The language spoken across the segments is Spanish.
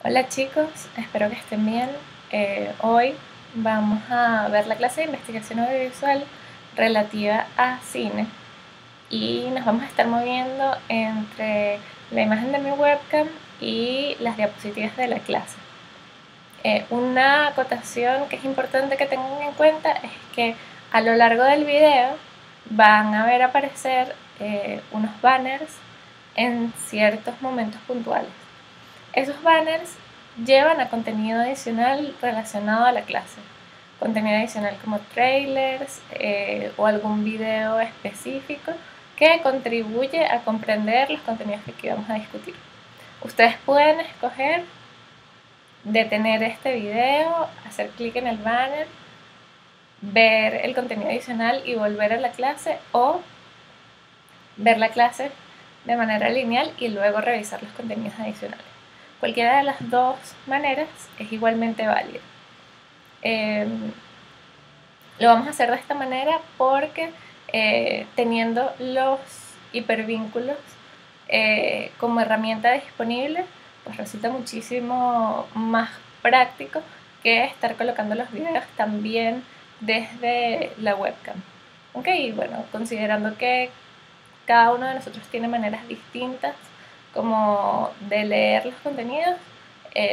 Hola chicos, espero que estén bien. Hoy vamos a ver la clase de investigación audiovisual relativa a cine y nos vamos a estar moviendo entre la imagen de mi webcam y las diapositivas de la clase. Una acotación que es importante que tengan en cuenta es que a lo largo del video van a ver aparecer unos banners en ciertos momentos puntuales. Esos banners llevan a contenido adicional relacionado a la clase. Contenido adicional como trailers o algún video específico que contribuye a comprender los contenidos que aquí vamos a discutir. Ustedes pueden escoger detener este video, hacer clic en el banner, ver el contenido adicional y volver a la clase, o ver la clase de manera lineal y luego revisar los contenidos adicionales. Cualquiera de las dos maneras es igualmente válida. Lo vamos a hacer de esta manera porque teniendo los hipervínculos como herramienta disponible, pues resulta muchísimo más práctico que estar colocando los videos también desde la webcam. Ok, bueno, considerando que cada uno de nosotros tiene maneras distintas como de leer los contenidos,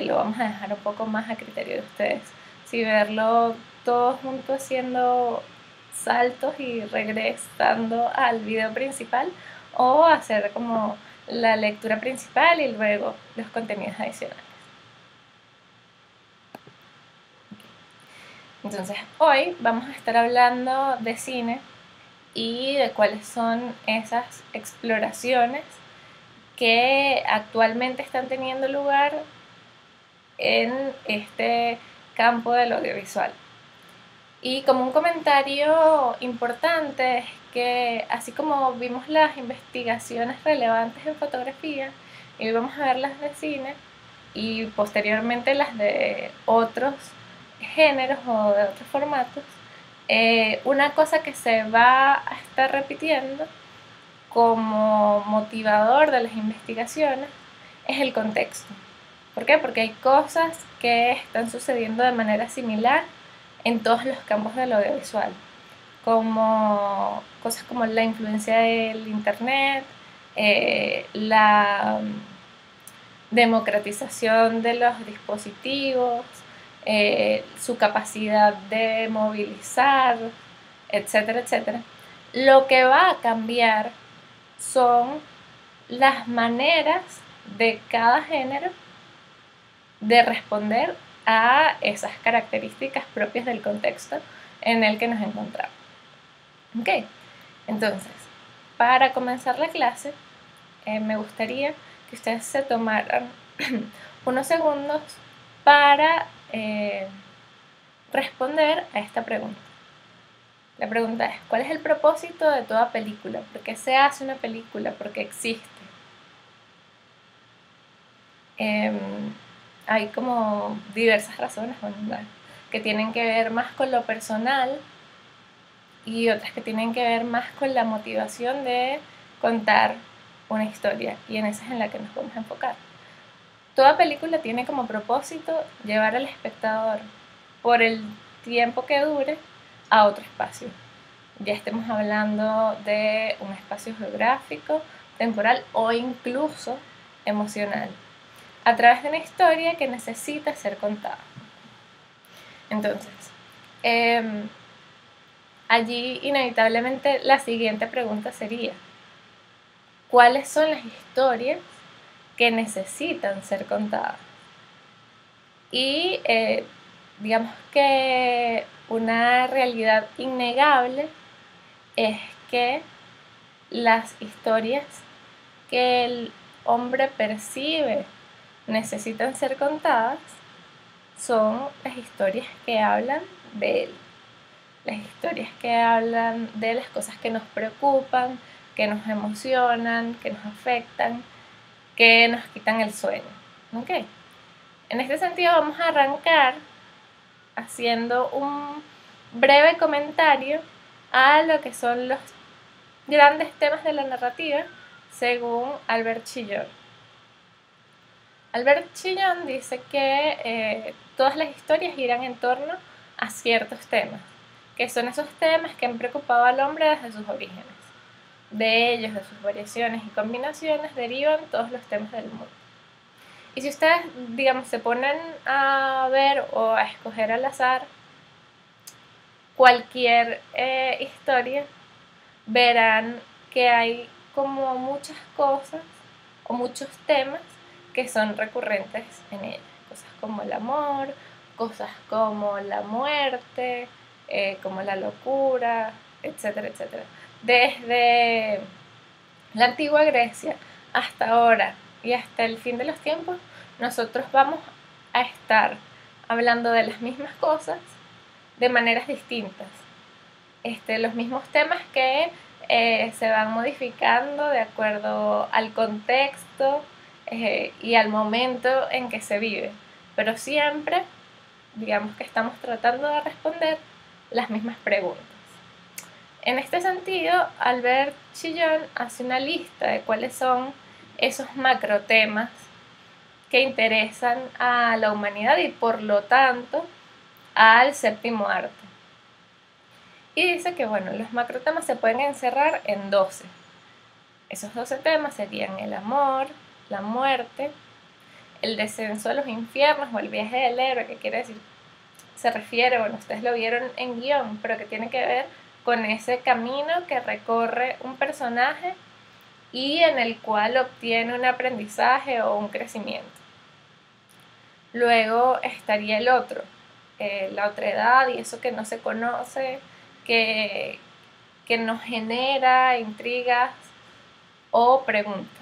lo vamos a dejar un poco más a criterio de ustedes. Si verlo todos juntos haciendo saltos y regresando al video principal, o hacer como la lectura principal y luego los contenidos adicionales. Entonces, hoy vamos a estar hablando de cine y de cuáles son esas exploraciones que actualmente están teniendo lugar en este campo del audiovisual. Y como un comentario importante es que así como vimos las investigaciones relevantes en fotografía y vamos a ver las de cine y posteriormente las de otros géneros o de otros formatos, una cosa que se va a estar repitiendo como motivador de las investigaciones es el contexto. ¿Por qué? Porque hay cosas que están sucediendo de manera similar en todos los campos del audiovisual, como cosas como la influencia del internet, la democratización de los dispositivos, su capacidad de movilizar, etcétera, etcétera. Lo que va a cambiar son las maneras de cada género de responder a esas características propias del contexto en el que nos encontramos. Ok, entonces, para comenzar la clase, me gustaría que ustedes se tomaran unos segundos para responder a esta pregunta. La pregunta es, ¿cuál es el propósito de toda película? ¿Por qué se hace una película? ¿Por qué existe? Hay como diversas razones, bueno, que tienen que ver más con lo personal y otras que tienen que ver más con la motivación de contar una historia, y en esa es en la que nos vamos a enfocar. Toda película tiene como propósito llevar al espectador por el tiempo que dure a otro espacio. Ya estemos hablando de un espacio geográfico, temporal o incluso emocional, a través de una historia que necesita ser contada. Entonces, allí inevitablemente la siguiente pregunta sería, ¿cuáles son las historias que necesitan ser contadas? Y digamos que una realidad innegable es que las historias que el hombre percibe necesitan ser contadas son las historias que hablan de él, las historias que hablan de las cosas que nos preocupan, que nos emocionan, que nos afectan, que nos quitan el sueño. ¿Okay? En este sentido vamos a arrancar haciendo un breve comentario a lo que son los grandes temas de la narrativa según Albert Chillon. Albert Chillon dice que todas las historias giran en torno a ciertos temas, que son esos temas que han preocupado al hombre desde sus orígenes. De ellos, de sus variaciones y combinaciones, derivan todos los temas del mundo. Y si ustedes, digamos, se ponen a ver o a escoger al azar cualquier historia, verán que hay como muchas cosas o muchos temas que son recurrentes en ella. Cosas como el amor, cosas como la muerte, como la locura, etcétera, etcétera. Desde la antigua Grecia hasta ahora y hasta el fin de los tiempos, nosotros vamos a estar hablando de las mismas cosas de maneras distintas. Los mismos temas que se van modificando de acuerdo al contexto y al momento en que se vive, pero siempre, digamos que estamos tratando de responder las mismas preguntas. En este sentido, Albert Chillon hace una lista de cuáles son esos macrotemas que interesan a la humanidad y por lo tanto al séptimo arte. Y dice que bueno, los macrotemas se pueden encerrar en 12. Esos 12 temas serían el amor, la muerte, el descenso a los infiernos o el viaje del héroe, que quiere decir, se refiere, bueno, ustedes lo vieron en guión, pero que tiene que ver con ese camino que recorre un personaje y en el cual obtiene un aprendizaje o un crecimiento. Luego estaría el otro, la otredad y eso que no se conoce, que nos genera intrigas o preguntas.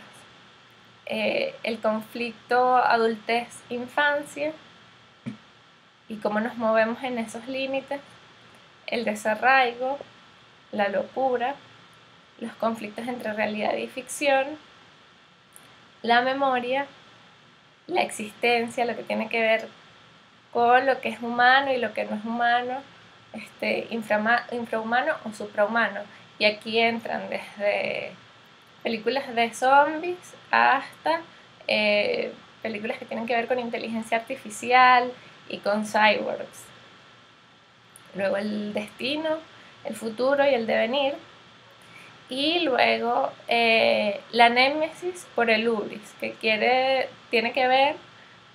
El conflicto adultez-infancia y cómo nos movemos en esos límites, el desarraigo, la locura, los conflictos entre realidad y ficción, la memoria, la existencia, lo que tiene que ver con lo que es humano y lo que no es humano, infrahumano o suprahumano. Y aquí entran desde películas de zombies hasta películas que tienen que ver con inteligencia artificial y con cyborgs. Luego el destino, el futuro y el devenir. Y luego la némesis por el hubris, que tiene que ver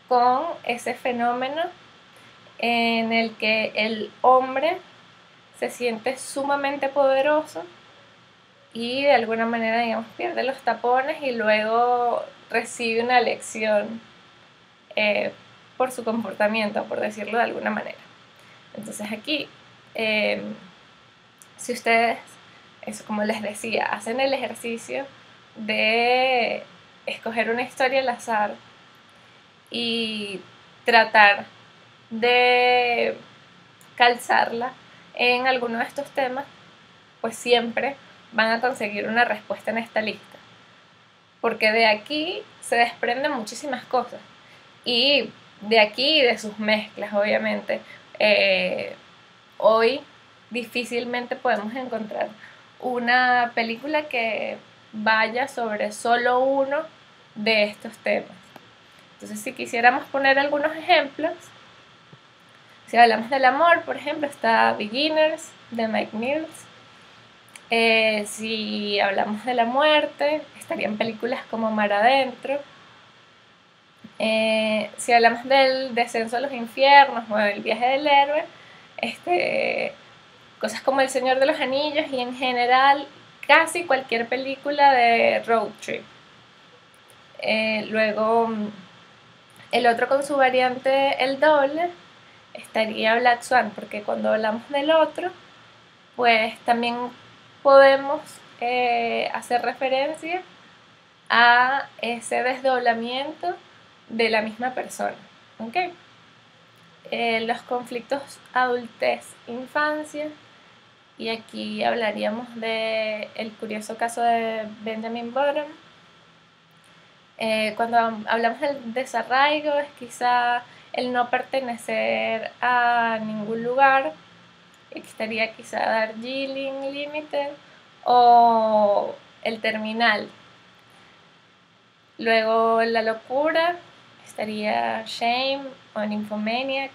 con ese fenómeno en el que el hombre se siente sumamente poderoso y de alguna manera, digamos, pierde los tapones y luego recibe una lección por su comportamiento, por decirlo de alguna manera. Entonces aquí, si ustedes, eso como les decía, hacen el ejercicio de escoger una historia al azar y tratar de calzarla en alguno de estos temas, pues siempre van a conseguir una respuesta en esta lista. Porque de aquí se desprenden muchísimas cosas. Y de aquí y de sus mezclas, obviamente. Hoy difícilmente podemos encontrar una película que vaya sobre solo uno de estos temas. Entonces, si quisiéramos poner algunos ejemplos, si hablamos del amor, por ejemplo, está Beginners de Mike Mills. Si hablamos de la muerte, estarían películas como Mar Adentro. Si hablamos del descenso a los infiernos o del viaje del héroe, cosas como El Señor de los Anillos y en general casi cualquier película de road trip. Luego el otro con su variante, el doble, estaría Black Swan, porque cuando hablamos del otro, pues también podemos hacer referencia a ese desdoblamiento de la misma persona. ¿Okay? Los conflictos adultez-infancia, y aquí hablaríamos del curioso caso de Benjamin Button. Cuando hablamos del desarraigo, es quizá el no pertenecer a ningún lugar. Estaría quizá Darjeeling Limited o El Terminal. Luego la locura estaría Shame o Nymphomaniac.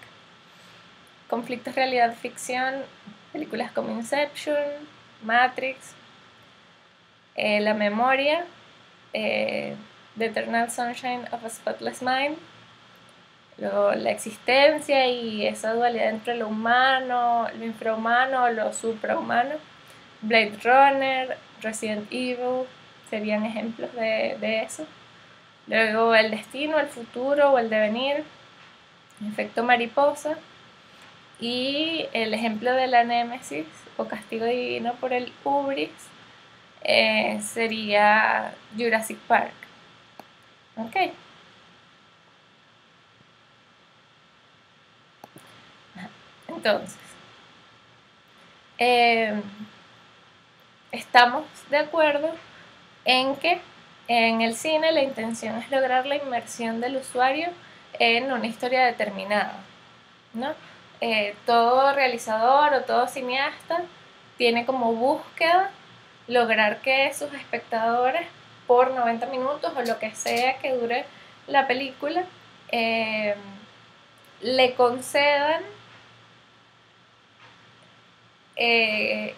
Conflictos realidad-ficción, películas como Inception, Matrix, La Memoria, The Eternal Sunshine of a Spotless Mind, luego la existencia y esa dualidad entre lo humano, lo infrahumano, lo suprahumano, Blade Runner, Resident Evil, serían ejemplos de eso. Luego el destino, el futuro o el devenir, efecto mariposa. Y el ejemplo de la némesis o castigo divino por el hubris sería Jurassic Park. Ok. Entonces, estamos de acuerdo en que en el cine la intención es lograr la inmersión del usuario en una historia determinada, ¿no? Todo realizador o todo cineasta tiene como búsqueda lograr que sus espectadores por 90 minutos o lo que sea que dure la película le concedan el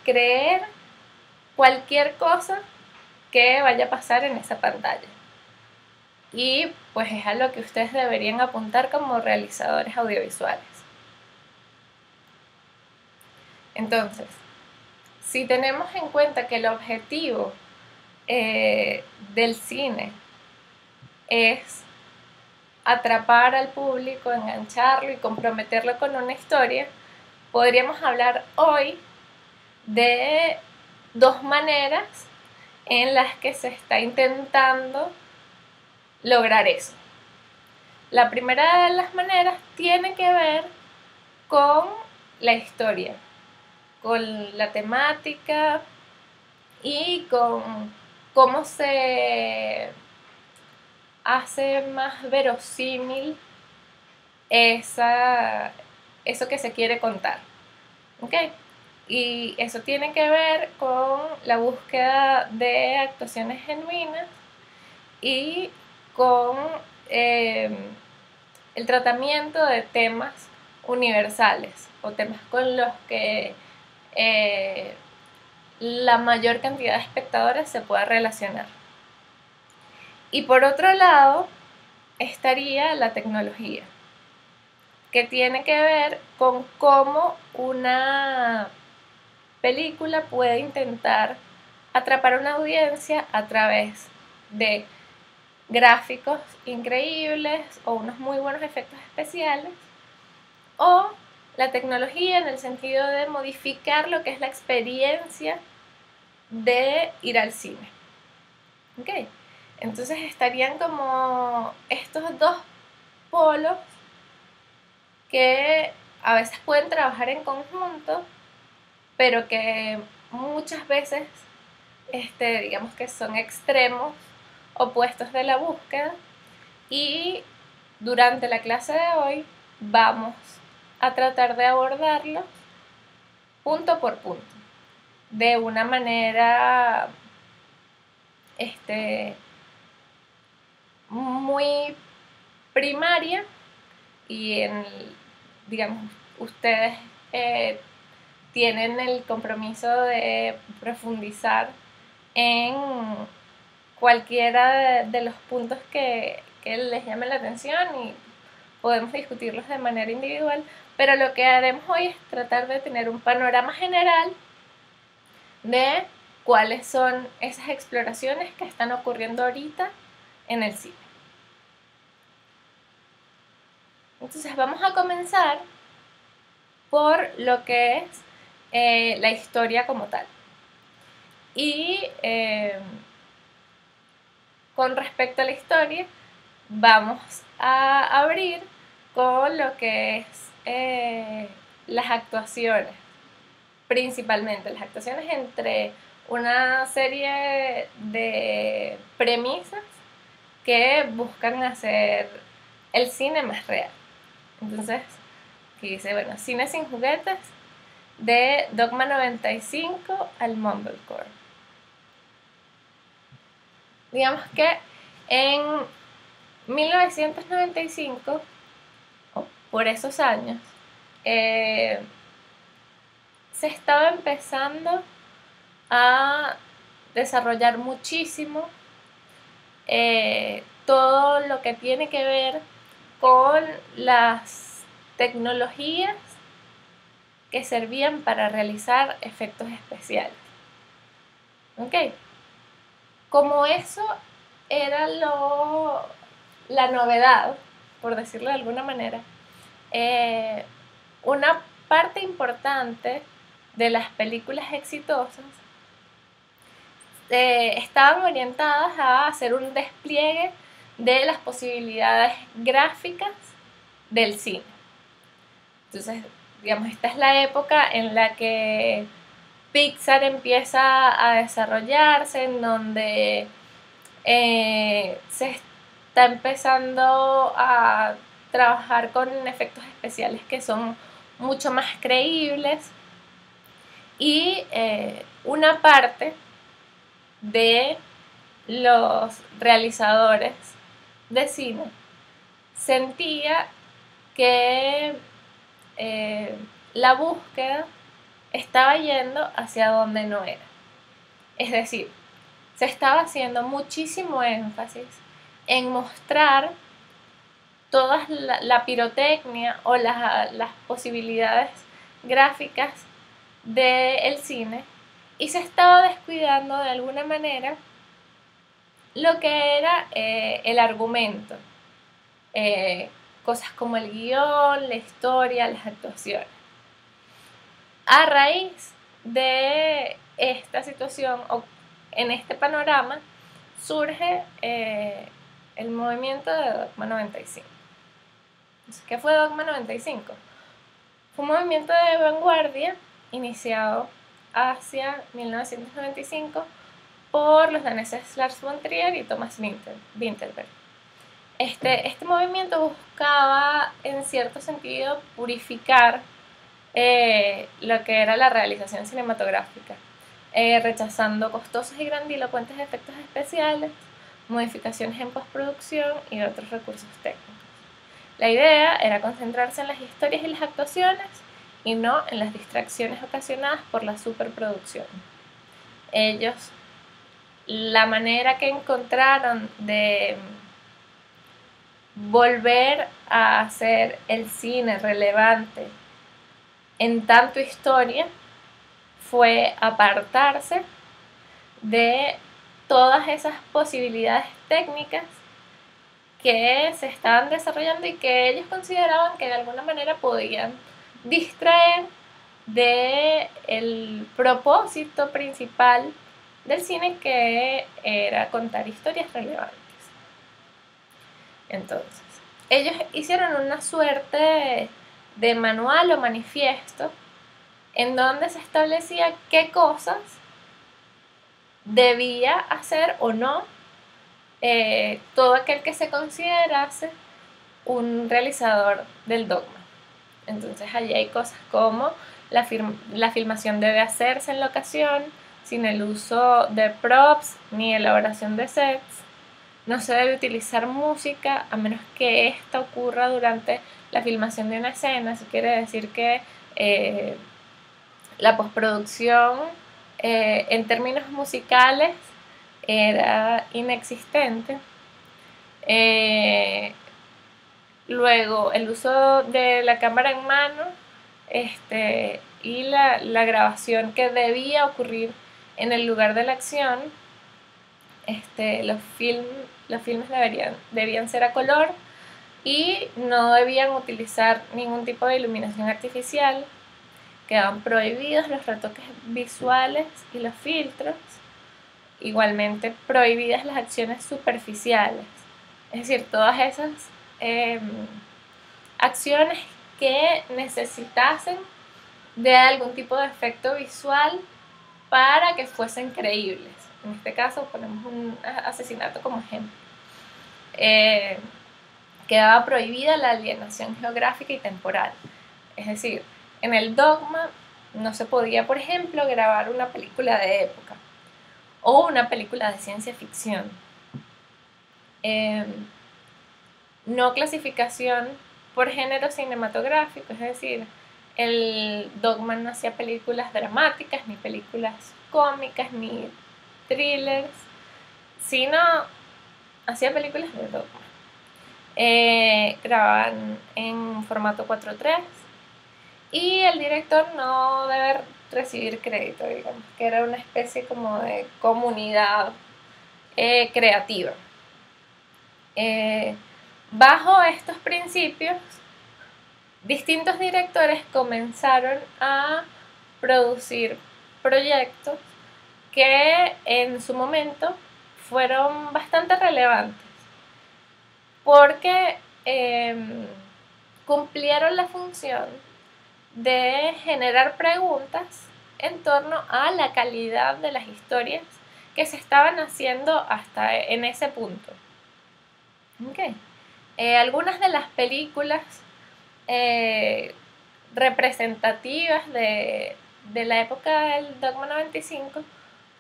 creer cualquier cosa que vaya a pasar en esa pantalla. Y pues es a lo que ustedes deberían apuntar como realizadores audiovisuales. Entonces, si tenemos en cuenta que el objetivo del cine es atrapar al público, engancharlo y comprometerlo con una historia, podríamos hablar hoy de dos maneras en las que se está intentando lograr eso. La primera de las maneras tiene que ver con la historia, con la temática y con cómo se hace más verosímil eso que se quiere contar. ¿Okay? Y eso tiene que ver con la búsqueda de actuaciones genuinas y con el tratamiento de temas universales o temas con los que la mayor cantidad de espectadores se pueda relacionar. Y por otro lado estaría la tecnología, que tiene que ver con cómo una película puede intentar atrapar a una audiencia a través de gráficos increíbles o unos muy buenos efectos especiales, o la tecnología en el sentido de modificar lo que es la experiencia de ir al cine. ¿Okay? Entonces estarían como estos dos polos que a veces pueden trabajar en conjunto, pero que muchas veces digamos que son extremos opuestos de la búsqueda, y durante la clase de hoy vamos a tratar de abordarlo punto por punto, de una manera muy primaria, y digamos, ustedes tienen el compromiso de profundizar en cualquiera de los puntos que les llame la atención, y podemos discutirlos de manera individual, pero lo que haremos hoy es tratar de tener un panorama general de cuáles son esas exploraciones que están ocurriendo ahorita en el cine. Entonces vamos a comenzar por lo que es la historia como tal. Y con respecto a la historia, vamos a abrir con lo que es las actuaciones, principalmente las actuaciones entre una serie de premisas que buscan hacer el cine más real. Entonces, aquí dice, bueno, cine sin juguetes, de Dogma 95 al Mumblecore. Digamos que en 1995, o por esos años, se estaba empezando a desarrollar muchísimo todo lo que tiene que ver con las tecnologías que servían para realizar efectos especiales. ¿Ok? Como eso era la novedad, por decirlo de alguna manera, una parte importante de las películas exitosas estaban orientadas a hacer un despliegue de las posibilidades gráficas del cine. Entonces, digamos, esta es la época en la que Pixar empieza a desarrollarse, en donde se está empezando a trabajar con efectos especiales que son mucho más creíbles, y una parte de los realizadores de cine sentía que la búsqueda estaba yendo hacia donde no era. Es decir, se estaba haciendo muchísimo énfasis en mostrar toda la pirotecnia o las posibilidades gráficas del cine, y se estaba descuidando de alguna manera lo que era el argumento, cosas como el guión, la historia, las actuaciones. A raíz de esta situación, o en este panorama, surge el movimiento de Dogma 95. Entonces, ¿qué fue Dogma 95? Fue un movimiento de vanguardia iniciado hacia 1995 por los daneses Lars von Trier y Thomas Vinterberg. Este movimiento buscaba, en cierto sentido, purificar lo que era la realización cinematográfica, rechazando costosos y grandilocuentes efectos especiales, modificaciones en postproducción y otros recursos técnicos. La idea era concentrarse en las historias y las actuaciones, y no en las distracciones ocasionadas por la superproducción. Ellos, la manera que encontraron de volver a hacer el cine relevante en tanto historia fue apartarse de todas esas posibilidades técnicas que se estaban desarrollando y que ellos consideraban que de alguna manera podían distraer del propósito principal del cine, que era contar historias relevantes. Entonces, ellos hicieron una suerte de manual o manifiesto en donde se establecía qué cosas debía hacer o no todo aquel que se considerase un realizador del dogma. Entonces allí hay cosas como la filmación debe hacerse en locación, sin el uso de props ni elaboración de sets. No se debe utilizar música a menos que esta ocurra durante la filmación de una escena. Eso quiere decir que la postproducción en términos musicales era inexistente. Luego, el uso de la cámara en mano y la grabación que debía ocurrir en el lugar de la acción. Los filmes debían ser a color y no debían utilizar ningún tipo de iluminación artificial. Quedaban prohibidos los retoques visuales y los filtros. Igualmente prohibidas las acciones superficiales. Es decir, todas esas acciones que necesitasen de algún tipo de efecto visual para que fuesen creíbles. En este caso ponemos un asesinato como ejemplo. Quedaba prohibida la alienación geográfica y temporal. Es decir, en el dogma no se podía, por ejemplo, grabar una película de época o una película de ciencia ficción. no clasificación por género cinematográfico, es decir, el Dogma no hacía películas dramáticas, ni películas cómicas, ni thrillers, sino hacía películas de Dogma. Grababan en formato 4:3 y el director no debe recibir crédito, digamos, que era una especie como de comunidad creativa. Bajo estos principios, distintos directores comenzaron a producir proyectos que en su momento fueron bastante relevantes porque cumplieron la función de generar preguntas en torno a la calidad de las historias que se estaban haciendo hasta en ese punto. Okay. Algunas de las películas representativas de la época del Dogma 95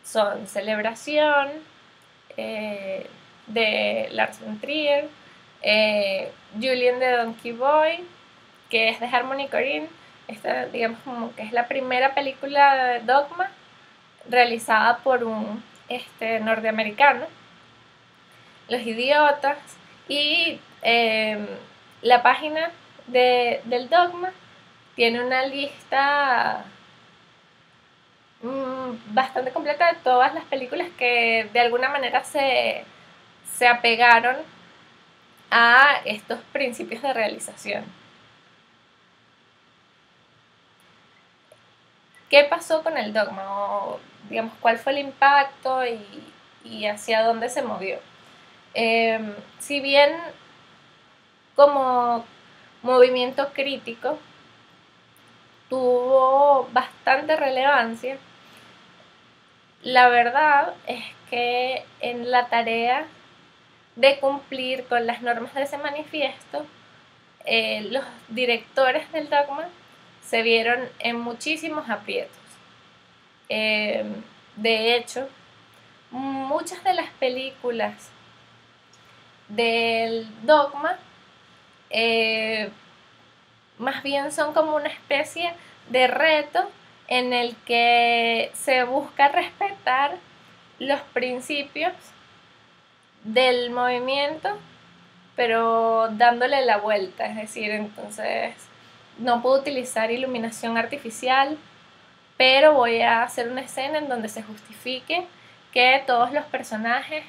son Celebración, de Lars von Trier, Julien de Donkey Boy, que es de Harmony Korine. Esta, digamos, como que es la primera película de Dogma realizada por un norteamericano. Los Idiotas y la página del Dogma tiene una lista bastante completa de todas las películas que de alguna manera se apegaron a estos principios de realización. ¿Qué pasó con el Dogma? O, digamos, ¿cuál fue el impacto y hacia dónde se movió? Si bien como movimiento crítico tuvo bastante relevancia, la verdad es que en la tarea de cumplir con las normas de ese manifiesto, los directores del Dogma se vieron en muchísimos aprietos. De hecho, muchas de las películas del Dogma más bien son como una especie de reto en el que se busca respetar los principios del movimiento, pero dándole la vuelta, es decir, entonces no puedo utilizar iluminación artificial, pero voy a hacer una escena en donde se justifique que todos los personajes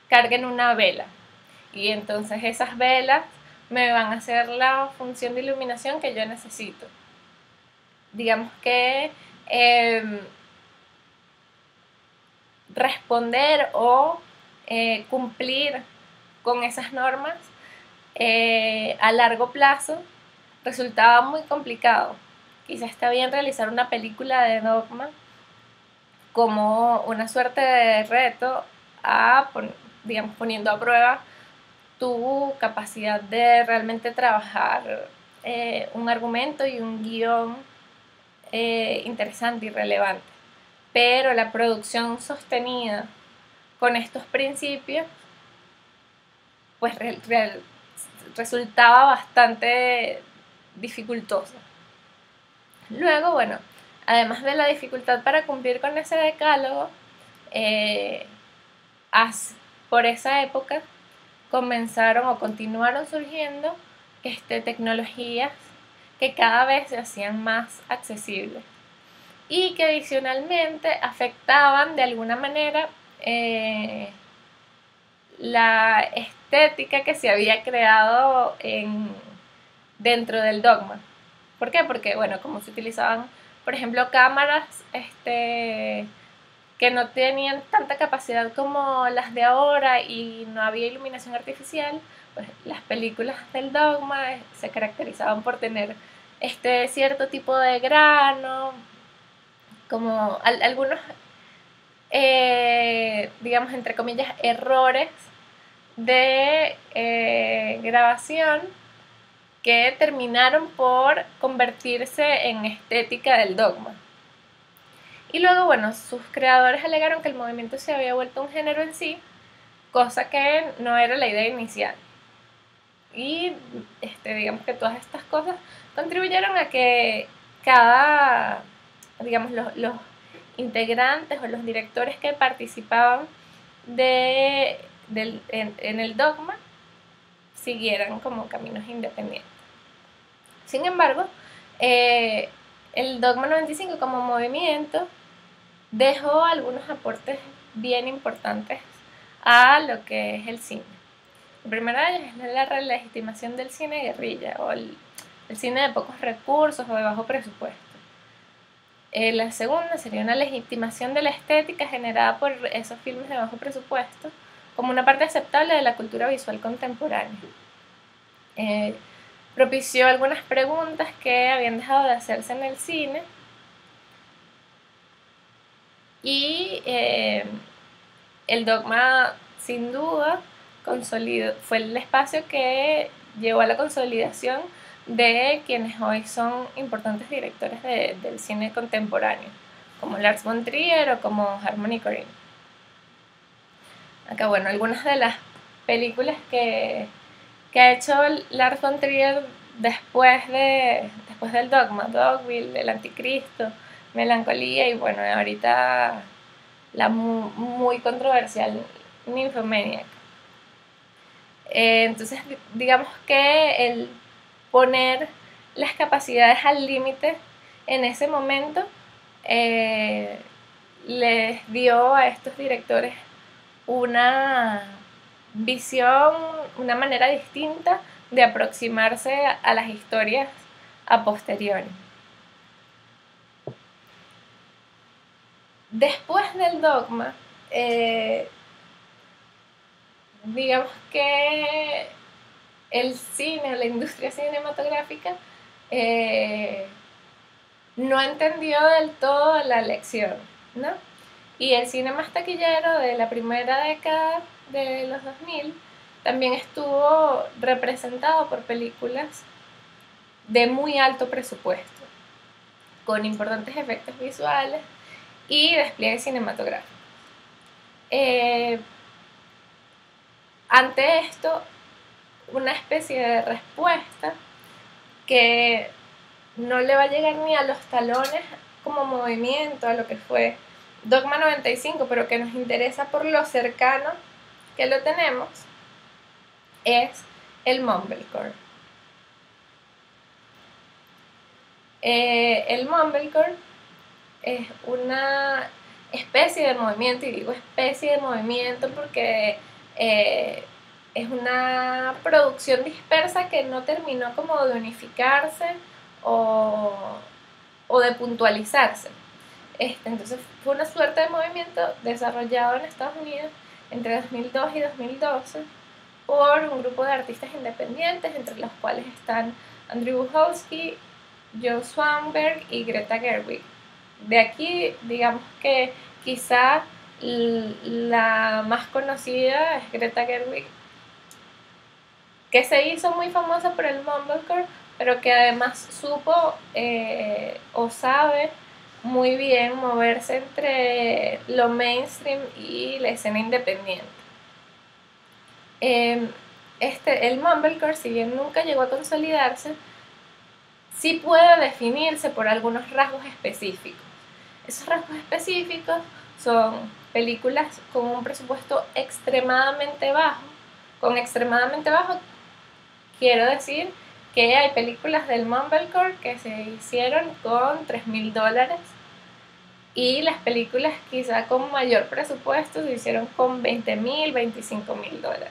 carguen una vela, y entonces esas velas me van a hacer la función de iluminación que yo necesito. Digamos que responder o cumplir con esas normas a largo plazo resultaba muy complicado. Quizás está bien realizar una película de Dogma como una suerte de reto digamos, poniendo a prueba tu capacidad de realmente trabajar un argumento y un guión interesante y relevante. Pero la producción sostenida con estos principios pues resultaba bastante dificultosa. Luego, bueno, además de la dificultad para cumplir con ese decálogo, por esa época comenzaron o continuaron surgiendo tecnologías que cada vez se hacían más accesibles y que adicionalmente afectaban de alguna manera la estética que se había creado dentro del Dogma. ¿Por qué? Porque, bueno, como se utilizaban, por ejemplo, cámaras que no tenían tanta capacidad como las de ahora y no había iluminación artificial, pues las películas del Dogma se caracterizaban por tener cierto tipo de grano, como algunos, digamos, entre comillas, errores de grabación que terminaron por convertirse en estética del Dogma. Y luego, bueno, sus creadores alegaron que el movimiento se había vuelto un género en sí, cosa que no era la idea inicial. Y digamos que todas estas cosas contribuyeron a que cada, digamos, los integrantes o los directores que participaban en el dogma siguieran como caminos independientes. Sin embargo, el Dogma 95 como movimiento dejó algunos aportes bien importantes a lo que es el cine. La primera de ellas es la relegitimación del cine guerrilla o el cine de pocos recursos o de bajo presupuesto. La segunda sería una legitimación de la estética generada por esos filmes de bajo presupuesto como una parte aceptable de la cultura visual contemporánea. Propició algunas preguntas que habían dejado de hacerse en el cine y el dogma sin duda fue el espacio que llevó a la consolidación de quienes hoy son importantes directores del cine contemporáneo, como Lars von Trier o como Harmony Korine. Acá, bueno, algunas de las películas que ha hecho Lars von Trier después del dogma: Dogville, El Anticristo, Melancolía y bueno, ahorita la muy controversial Nymphomaniac. Entonces digamos que el poner las capacidades al límite en ese momento les dio a estos directores una visión, una manera distinta de aproximarse a las historias a posteriori. Después del dogma, digamos que el cine, la industria cinematográfica, no entendió del todo la lección, ¿no? Y el cine más taquillero de la primera década de los 2000 también estuvo representado por películas de muy alto presupuesto, con importantes efectos visuales y despliegue cinematográfico. Ante esto, una especie de respuesta que no le va a llegar ni a los talones como movimiento a lo que fue Dogma 95, pero que nos interesa por lo cercano que lo tenemos, es el mumblecore. El mumblecore es una especie de movimiento, y digo especie de movimiento porque es una producción dispersa que no terminó como de unificarse o de puntualizarse. Entonces fue una suerte de movimiento desarrollado en Estados Unidos entre 2002 y 2012 por un grupo de artistas independientes, entre los cuales están Andrew Buchowski, Joe Swanberg y Greta Gerwig. De aquí, digamos que quizá la más conocida es Greta Gerwig, que se hizo muy famosa por el mumblecore, pero que además supo o sabe muy bien moverse entre lo mainstream y la escena independiente. El mumblecore, si bien nunca llegó a consolidarse, sí puede definirse por algunos rasgos específicos. Esos rasgos específicos son películas con un presupuesto extremadamente bajo. Con extremadamente bajo quiero decir que hay películas del mumblecore que se hicieron con $3,000 y las películas quizá con mayor presupuesto se hicieron con $20,000, $25,000.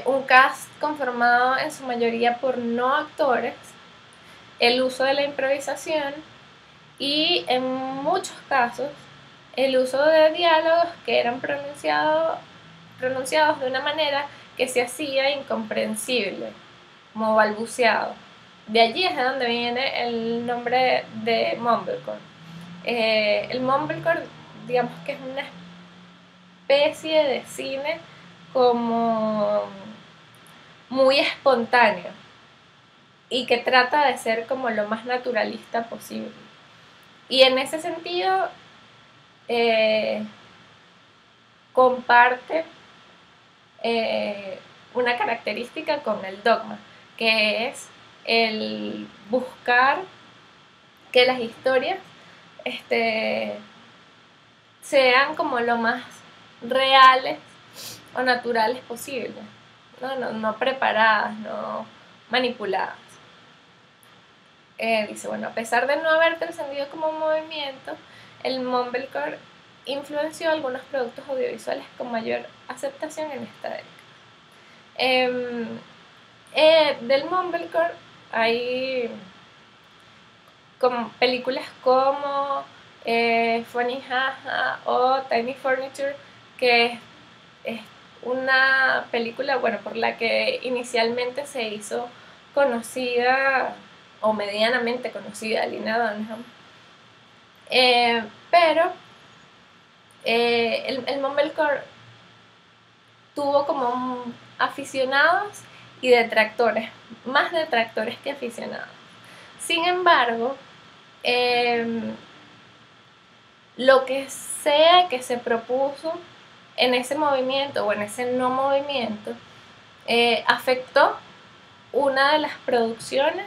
Un cast conformado en su mayoría por no actores, el uso de la improvisación y en muchos casos el uso de diálogos que eran pronunciados de una manera que se hacía incomprensible, como balbuceado. De allí es de donde viene el nombre de mumblecore. El mumblecore, digamos que es una especie de cine como muy espontáneo y que trata de ser como lo más naturalista posible. Y en ese sentido comparte una característica con el dogma, que es el buscar que las historias sean como lo más reales o naturales posible, no preparadas, no manipuladas. Dice, bueno, a pesar de no haber trascendido como movimiento, el mumblecore influenció algunos productos audiovisuales con mayor aceptación en esta década. Del mumblecore hay como películas como Funny Haha o Tiny Furniture, que es una película, bueno, por la que inicialmente se hizo conocida o medianamente conocida Lena Dunham, pero el mumblecore tuvo como aficionados y detractores, más detractores que aficionados. Sin embargo, lo que sea que se propuso en ese movimiento o en ese no movimiento afectó una de las producciones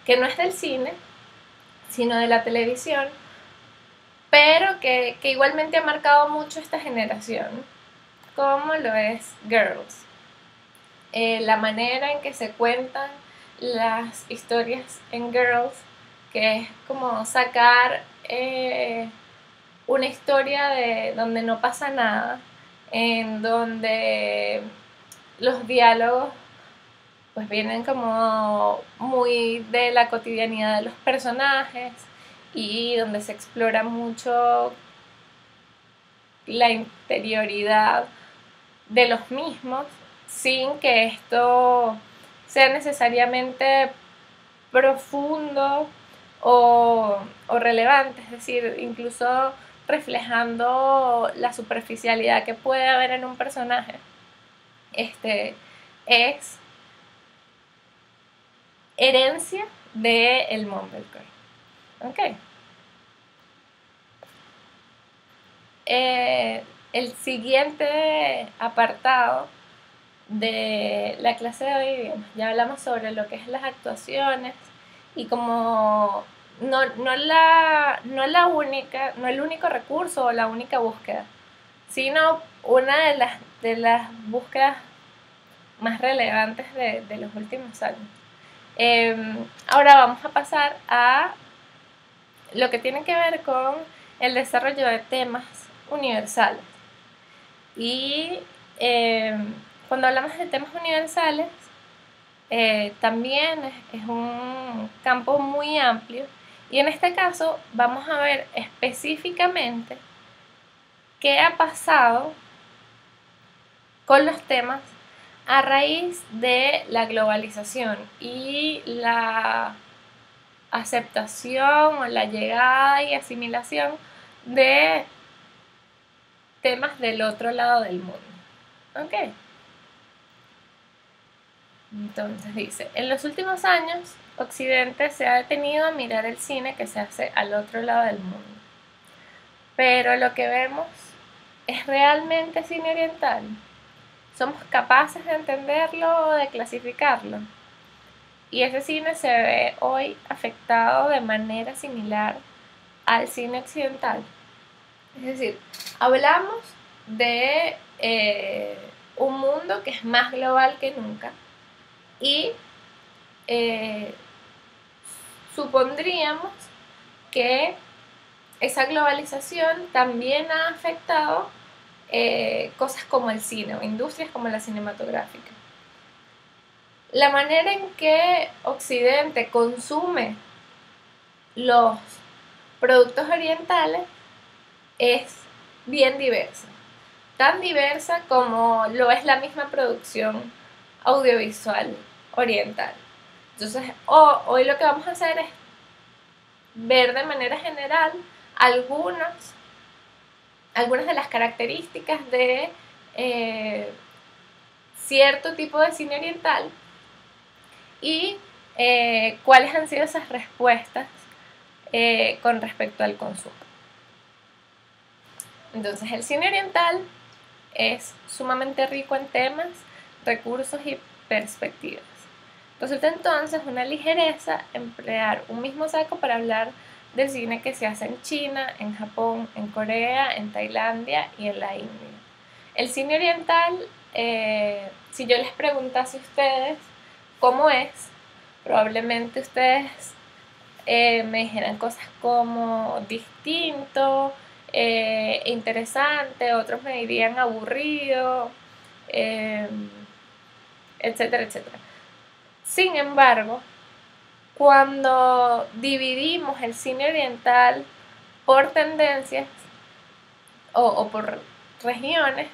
que no es del cine, sino de la televisión, pero que igualmente ha marcado mucho esta generación, como lo es Girls. La manera en que se cuentan las historias en Girls, que es como sacar una historia de donde no pasa nada, en donde los diálogos pues vienen como muy de la cotidianidad de los personajes y donde se explora mucho la interioridad de los mismos sin que esto sea necesariamente profundo o relevante, es decir, incluso reflejando la superficialidad que puede haber en un personaje. Es herencia del mumblecore. Okay. El siguiente apartado de la clase de hoy, ya hablamos sobre lo que es las actuaciones y como no el único recurso o la única búsqueda, sino una de las búsquedas más relevantes de los últimos años. Ahora vamos a pasar a lo que tiene que ver con el desarrollo de temas universales. Y cuando hablamos de temas universales, también es un campo muy amplio. Y en este caso vamos a ver específicamente qué ha pasado con los temas a raíz de la globalización y la aceptación o la llegada y asimilación de temas del otro lado del mundo. ¿Ok? Entonces dice, en los últimos años, Occidente se ha detenido a mirar el cine que se hace al otro lado del mundo. Pero lo que vemos es realmente cine oriental. ¿Somos capaces de entenderlo o de clasificarlo? Y ese cine se ve hoy afectado de manera similar al cine occidental. Es decir, hablamos de un mundo que es más global que nunca y supondríamos que esa globalización también ha afectado cosas como el cine o industrias como la cinematográfica. La manera en que Occidente consume los productos orientales es bien diversa, tan diversa como lo es la misma producción audiovisual oriental. Entonces, hoy lo que vamos a hacer es ver de manera general algunas de las características de cierto tipo de cine oriental y cuáles han sido esas respuestas con respecto al consumo. Entonces, el cine oriental es sumamente rico en temas recursos y perspectivas. Resulta entonces una ligereza emplear un mismo saco para hablar del cine que se hace en China, en Japón, en Corea, en Tailandia y en la India. El cine oriental, si yo les preguntase a ustedes cómo es, probablemente ustedes me dijeran cosas como distinto, interesante, otros me dirían aburrido, etcétera, etcétera. Sin embargo, cuando dividimos el cine oriental por tendencias o por regiones,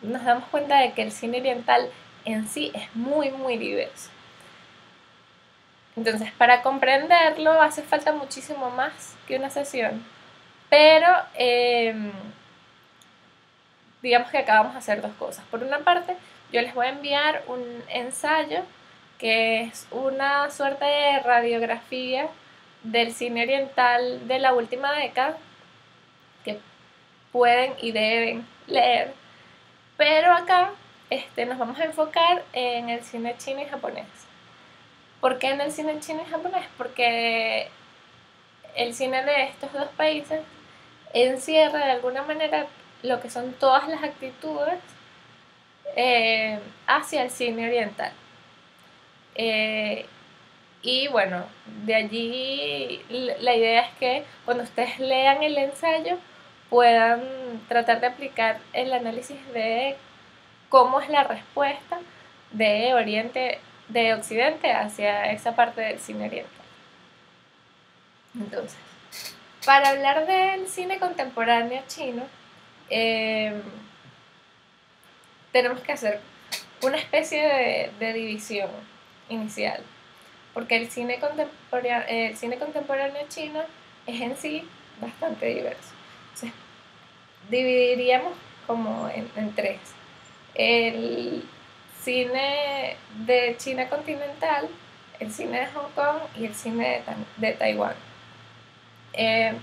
nos damos cuenta de que el cine oriental en sí es muy, muy diverso. Entonces, para comprenderlo hace falta muchísimo más que una sesión, pero digamos que acá vamos a hacer dos cosas. Por una parte, yo les voy a enviar un ensayo que es una suerte de radiografía del cine oriental de la última década que pueden y deben leer, pero acá nos vamos a enfocar en el cine chino y japonés. ¿Por qué en el cine chino y japonés? Porque el cine de estos dos países encierra de alguna manera lo que son todas las actitudes hacia el cine oriental. Y bueno, de allí la idea es que cuando ustedes lean el ensayo puedan tratar de aplicar el análisis de cómo es la respuesta de Occidente hacia esa parte del cine oriental. Entonces, para hablar del cine contemporáneo chino, tenemos que hacer una especie de división inicial, porque el cine contemporáneo chino es en sí bastante diverso. Entonces, dividiríamos como en tres. El cine de China continental, el cine de Hong Kong y el cine de Taiwán. El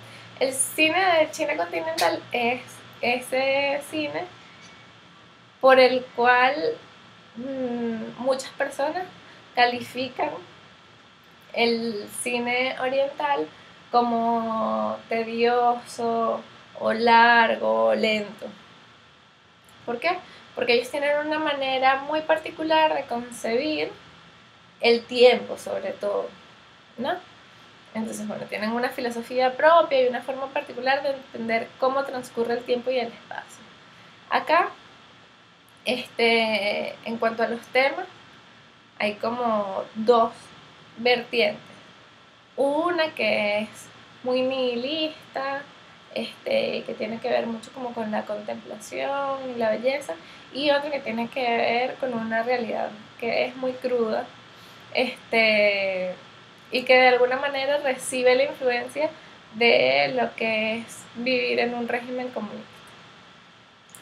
cine de China continental es ese cine por el cual muchas personas califican el cine oriental como tedioso o largo o lento. ¿Por qué? Porque ellos tienen una manera muy particular de concebir el tiempo, sobre todo, ¿no? Entonces, bueno, tienen una filosofía propia y una forma particular de entender cómo transcurre el tiempo y el espacio. Acá, en cuanto a los temas, hay como dos vertientes. Una que es muy nihilista, que tiene que ver mucho como con la contemplación y la belleza, y otra que tiene que ver con una realidad que es muy cruda, y que de alguna manera recibe la influencia de lo que es vivir en un régimen comunista.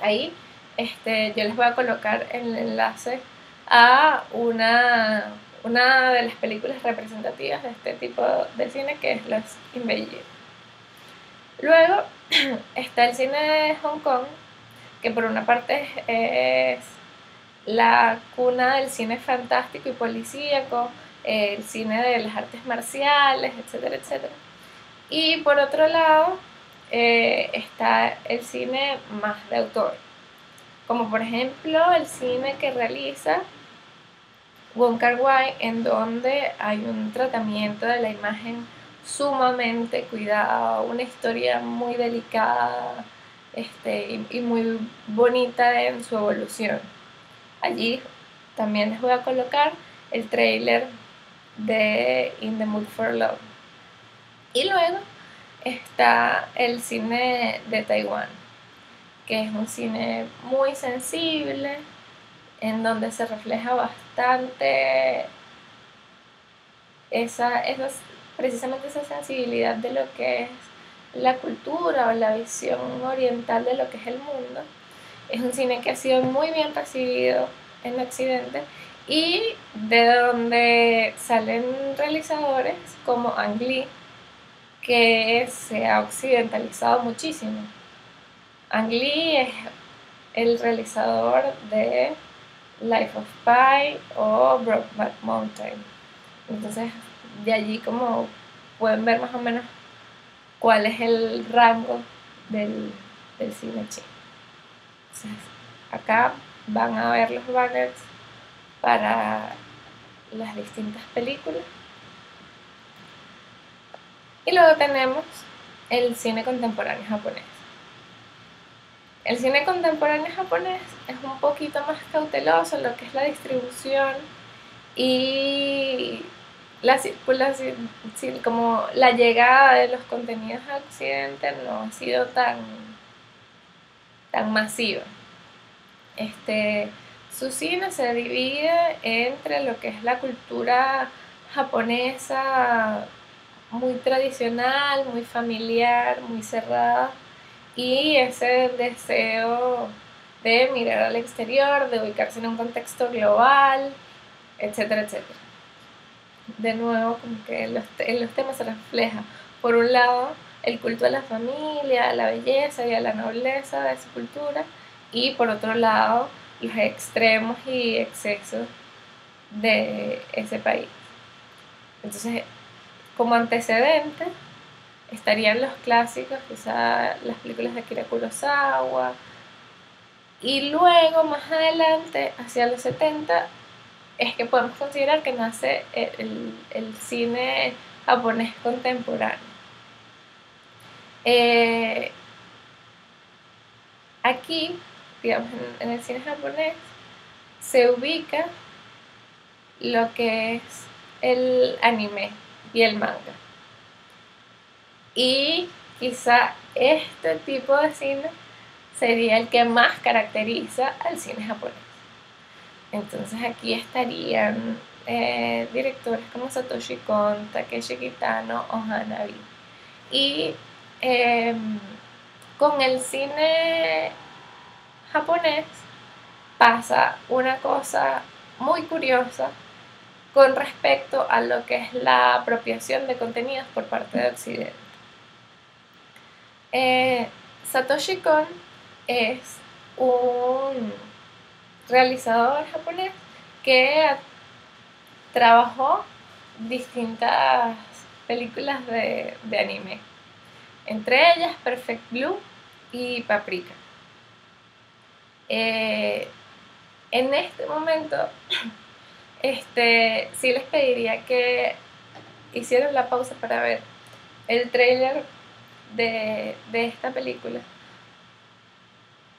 Ahí yo les voy a colocar el enlace a una de las películas representativas de este tipo de cine, que es Los Invagibles. Luego está el cine de Hong Kong, que por una parte es la cuna del cine fantástico y policíaco, el cine de las artes marciales, etcétera, etcétera. Y por otro lado está el cine más de autor, como por ejemplo el cine que realiza Wong Kar-wai, en donde hay un tratamiento de la imagen sumamente cuidado, una historia muy delicada y muy bonita en su evolución. Allí también les voy a colocar el trailer de In the Mood for Love. Y luego está el cine de Taiwán, que es un cine muy sensible, en donde se refleja bastante precisamente esa sensibilidad de lo que es la cultura o la visión oriental de lo que es el mundo. Es un cine que ha sido muy bien recibido en Occidente y de donde salen realizadores como Ang Lee, que se ha occidentalizado muchísimo. Ang Lee es el realizador de Life of Pi o Brokeback Mountain. Entonces, de allí como pueden ver más o menos cuál es el rango del cine chino. Entonces, acá van a ver los banners para las distintas películas. Y luego tenemos el cine contemporáneo japonés. El cine contemporáneo japonés es un poquito más cauteloso en lo que es la distribución y la circulación, como la llegada de los contenidos a Occidente no ha sido tan masiva. Su cine se divide entre lo que es la cultura japonesa muy tradicional, muy familiar, muy cerrada, y ese deseo de mirar al exterior, de ubicarse en un contexto global, etcétera, etcétera. De nuevo, como que en los temas se refleja, por un lado, el culto a la familia, a la belleza y a la nobleza de su cultura, y por otro lado, los extremos y excesos de ese país. Entonces, como antecedente, estarían los clásicos, quizá las películas de Akira Kurosawa, y luego, más adelante, hacia los 70, es que podemos considerar que nace el cine japonés contemporáneo. Aquí, digamos, en el cine japonés, se ubica lo que es el anime y el manga. Y quizá este tipo de cine sería el que más caracteriza al cine japonés. Entonces aquí estarían directores como Satoshi Kon, Takeshi Kitano o Hanabi. Y con el cine japonés pasa una cosa muy curiosa con respecto a lo que es la apropiación de contenidos por parte de Occidente. Satoshi Kon es un realizador japonés que trabajó distintas películas de anime, entre ellas Perfect Blue y Paprika. En este momento, sí les pediría que hicieran la pausa para ver el trailer de esta película.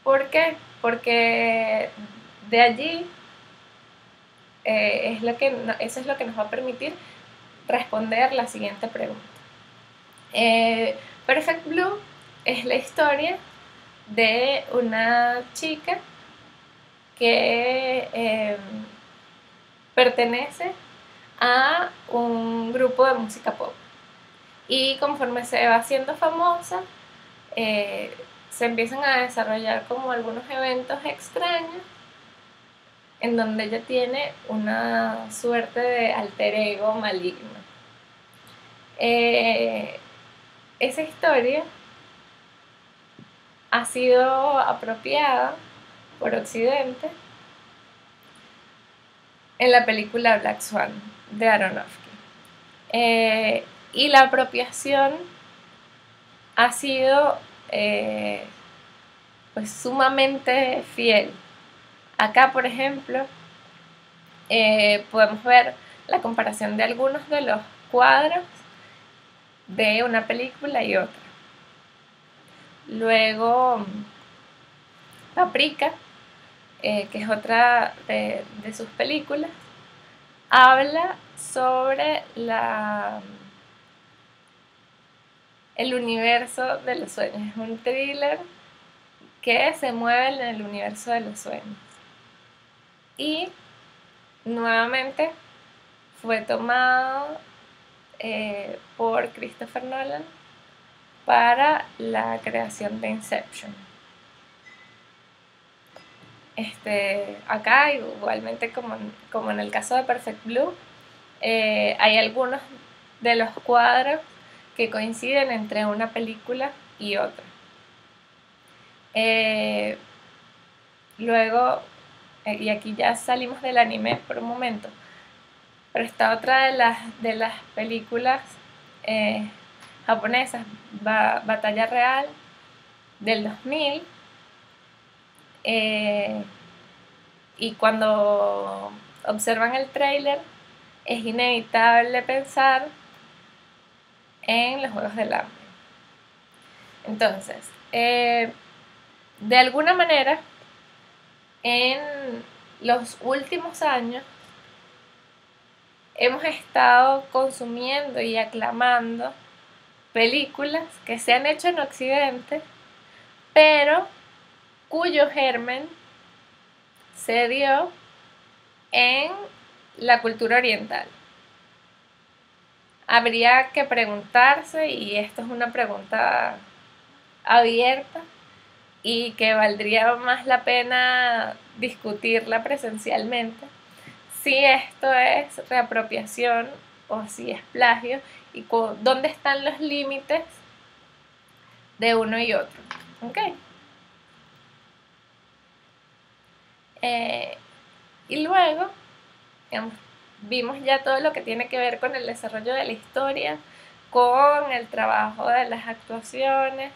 ¿Por qué? Porque de allí eso es lo que nos va a permitir responder la siguiente pregunta. Perfect Blue es la historia de una chica que pertenece a un grupo de música pop, y conforme se va haciendo famosa, se empiezan a desarrollar como algunos eventos extraños en donde ella tiene una suerte de alter ego maligno. Esa historia ha sido apropiada por Occidente en la película Black Swan de Aronofsky. Y la apropiación ha sido pues sumamente fiel. Acá, por ejemplo, podemos ver la comparación de algunos de los cuadros de una película y otra. Luego, Paprika, que es otra de sus películas, habla sobre el universo de los sueños. Es un thriller que se mueve en el universo de los sueños. Y nuevamente fue tomado por Christopher Nolan para la creación de Inception. Acá, igualmente como en el caso de Perfect Blue, hay algunos de los cuadros que coinciden entre una película y otra. Luego, y aquí ya salimos del anime por un momento, pero está otra de las películas eh, japonesas, Batalla Real, del 2000, y cuando observan el tráiler es inevitable pensar en los Juegos del Hambre. Entonces, de alguna manera, en los últimos años hemos estado consumiendo y aclamando películas que se han hecho en Occidente, pero cuyo germen se dio en la cultura oriental. Habría que preguntarse, y esto es una pregunta abierta y que valdría más la pena discutirla presencialmente, si esto es reapropiación o si es plagio y dónde están los límites de uno y otro. ¿Okay? Y luego, digamos, vimos ya todo lo que tiene que ver con el desarrollo de la historia, con el trabajo de las actuaciones,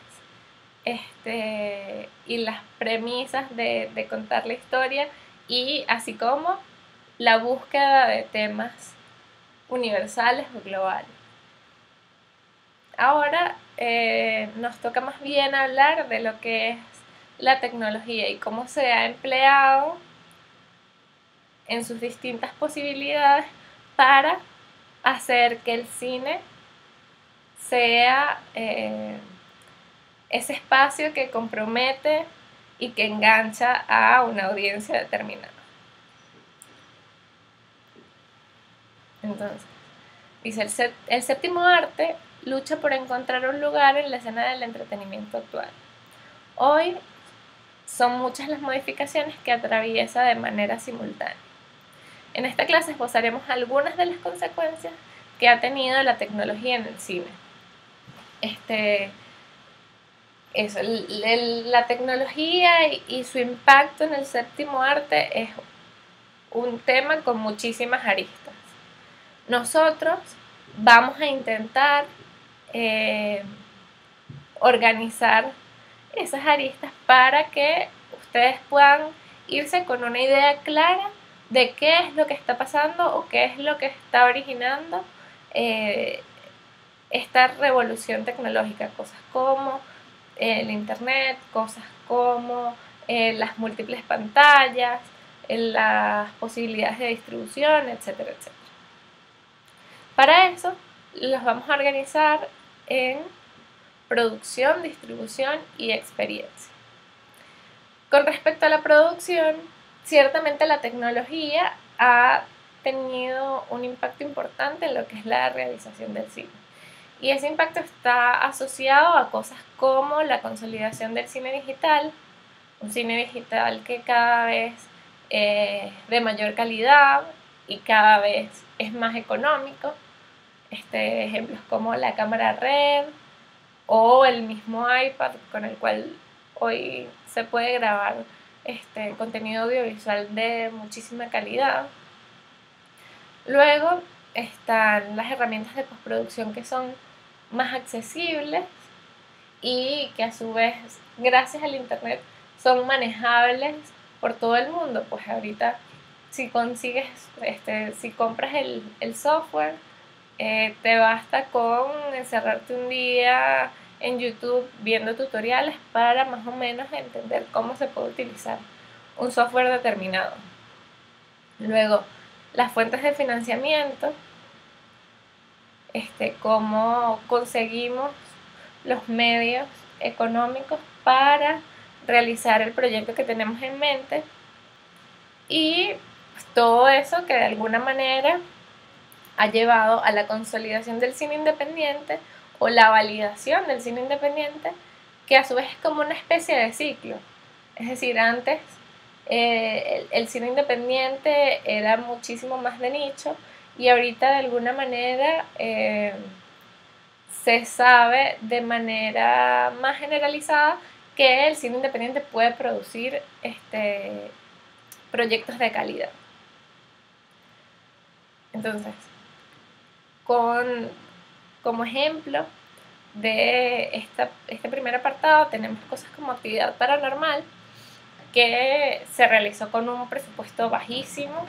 y las premisas de contar la historia, y así como la búsqueda de temas universales o globales. Ahora nos toca más bien hablar de lo que es la tecnología y cómo se ha empleado en sus distintas posibilidades para hacer que el cine sea ese espacio que compromete y que engancha a una audiencia determinada. Entonces, dice, el séptimo arte lucha por encontrar un lugar en la escena del entretenimiento actual. Hoy son muchas las modificaciones que atraviesa de manera simultánea. En esta clase esbozaremos algunas de las consecuencias que ha tenido la tecnología en el cine. La tecnología y su impacto en el séptimo arte es un tema con muchísimas aristas. Nosotros vamos a intentar organizar esas aristas para que ustedes puedan irse con una idea clara de qué es lo que está pasando o qué es lo que está originando esta revolución tecnológica. Cosas como el internet, cosas como las múltiples pantallas, las posibilidades de distribución, etcétera, etcétera. Para eso los vamos a organizar en producción, distribución y experiencia. Con respecto a la producción, ciertamente la tecnología ha tenido un impacto importante en lo que es la realización del cine. Y ese impacto está asociado a cosas como la consolidación del cine digital, un cine digital que cada vez es de mayor calidad y cada vez es más económico. Ejemplos como la cámara Red o el mismo iPad con el cual hoy se puede grabar contenido audiovisual de muchísima calidad. Luego están las herramientas de postproducción que son más accesibles y que a su vez, gracias al internet, son manejables por todo el mundo. Pues ahorita si consigues, si compras el software, te basta con encerrarte un día en YouTube viendo tutoriales para más o menos entender cómo se puede utilizar un software determinado. Luego, las fuentes de financiamiento, cómo conseguimos los medios económicos para realizar el proyecto que tenemos en mente, y pues, todo eso que de alguna manera ha llevado a la consolidación del cine independiente o la validación del cine independiente, que a su vez es como una especie de ciclo. Es decir, antes el cine independiente era muchísimo más de nicho y ahorita de alguna manera se sabe de manera más generalizada que el cine independiente puede producir proyectos de calidad. Entonces, como ejemplo de este primer apartado tenemos cosas como Actividad Paranormal, que se realizó con un presupuesto bajísimo.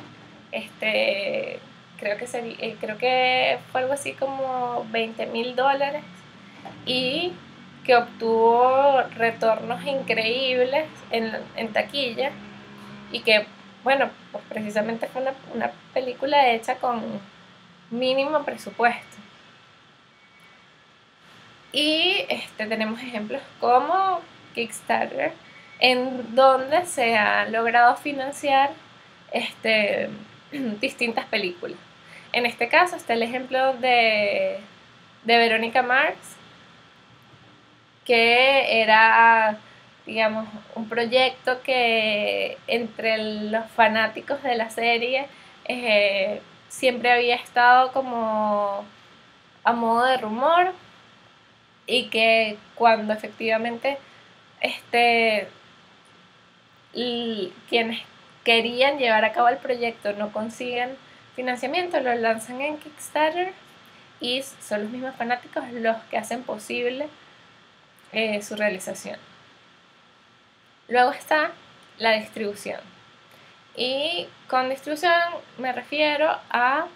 Creo que fue algo así como $20,000 y que obtuvo retornos increíbles en taquilla, y que, bueno, pues precisamente fue una película hecha con mínimo presupuesto. Y tenemos ejemplos como Kickstarter, en donde se ha logrado financiar distintas películas. En este caso está el ejemplo de Verónica Mars, que era, digamos, un proyecto que entre los fanáticos de la serie siempre había estado como a modo de rumor, y que cuando efectivamente quienes querían llevar a cabo el proyecto no consiguen financiamiento, lo lanzan en Kickstarter y son los mismos fanáticos los que hacen posible su realización. Luego está la distribución, y con distribución me refiero a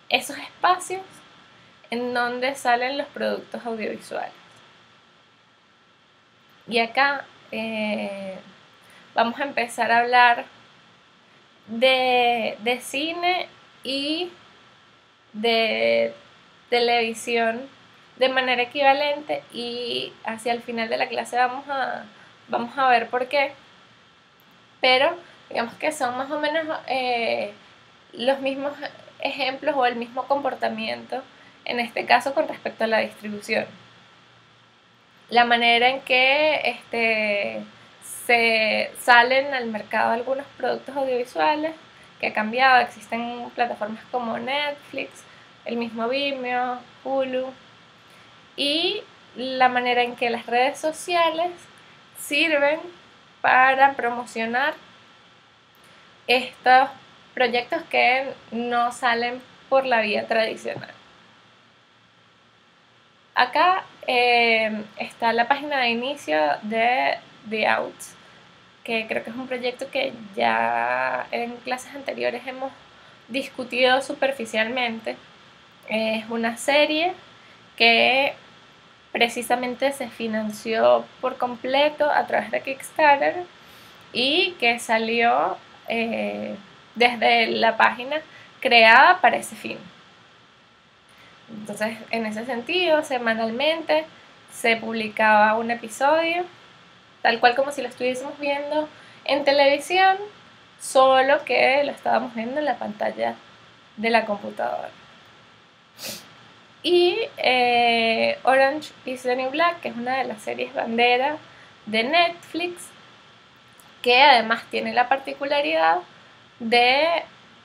esos espacios en donde salen los productos audiovisuales. Y acá vamos a empezar a hablar de cine y de televisión de manera equivalente, y hacia el final de la clase vamos a ver por qué. Pero digamos que son más o menos los mismos ejemplos o el mismo comportamiento en este caso con respecto a la distribución. La manera en que se salen al mercado algunos productos audiovisuales que ha cambiado. Existen plataformas como Netflix, el mismo Vimeo, Hulu, y la manera en que las redes sociales sirven para promocionar estos proyectos que no salen por la vía tradicional. Acá está la página de inicio de The Outs, que creo que es un proyecto que ya en clases anteriores hemos discutido superficialmente. Es una serie que precisamente se financió por completo a través de Kickstarter y que salió desde la página creada para ese fin. Entonces, en ese sentido, semanalmente se publicaba un episodio, tal cual como si lo estuviésemos viendo en televisión, solo que lo estábamos viendo en la pantalla de la computadora. Y Orange is the New Black, que es una de las series bandera de Netflix, que además tiene la particularidad de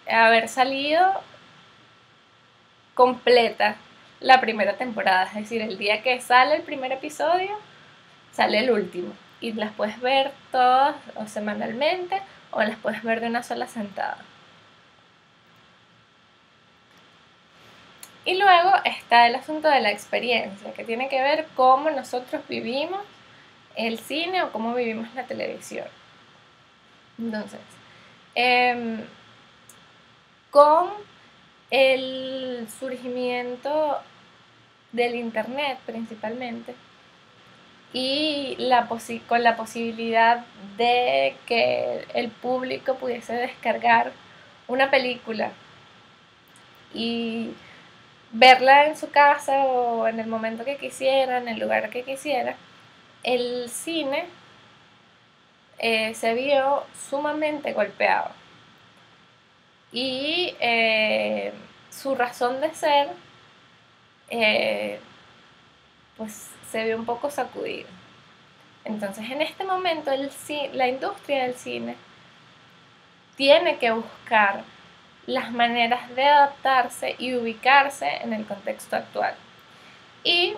haber salido completa la primera temporada. Es decir, el día que sale el primer episodio, sale el último, y las puedes ver todas o semanalmente, o las puedes ver de una sola sentada. Y luego está el asunto de la experiencia, que tiene que ver cómo nosotros vivimos el cine o cómo vivimos la televisión. Entonces, con el surgimiento del internet principalmente, y con la posibilidad de que el público pudiese descargar una película y verla en su casa o en el momento que quisiera, en el lugar que quisiera, el cine se vio sumamente golpeado, y su razón de ser pues se vio un poco sacudida. Entonces, en este momento la industria del cine tiene que buscar las maneras de adaptarse y ubicarse en el contexto actual. Y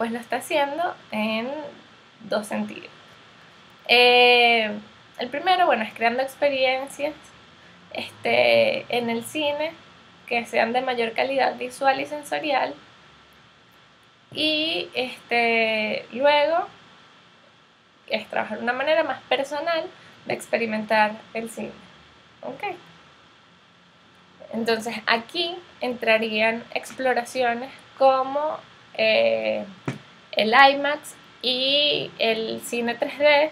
pues lo está haciendo en dos sentidos. El primero, bueno, es creando experiencias en el cine que sean de mayor calidad visual y sensorial. Y luego es trabajar de una manera más personal de experimentar el cine. ¿Ok? Entonces aquí entrarían exploraciones como el IMAX y el cine 3D,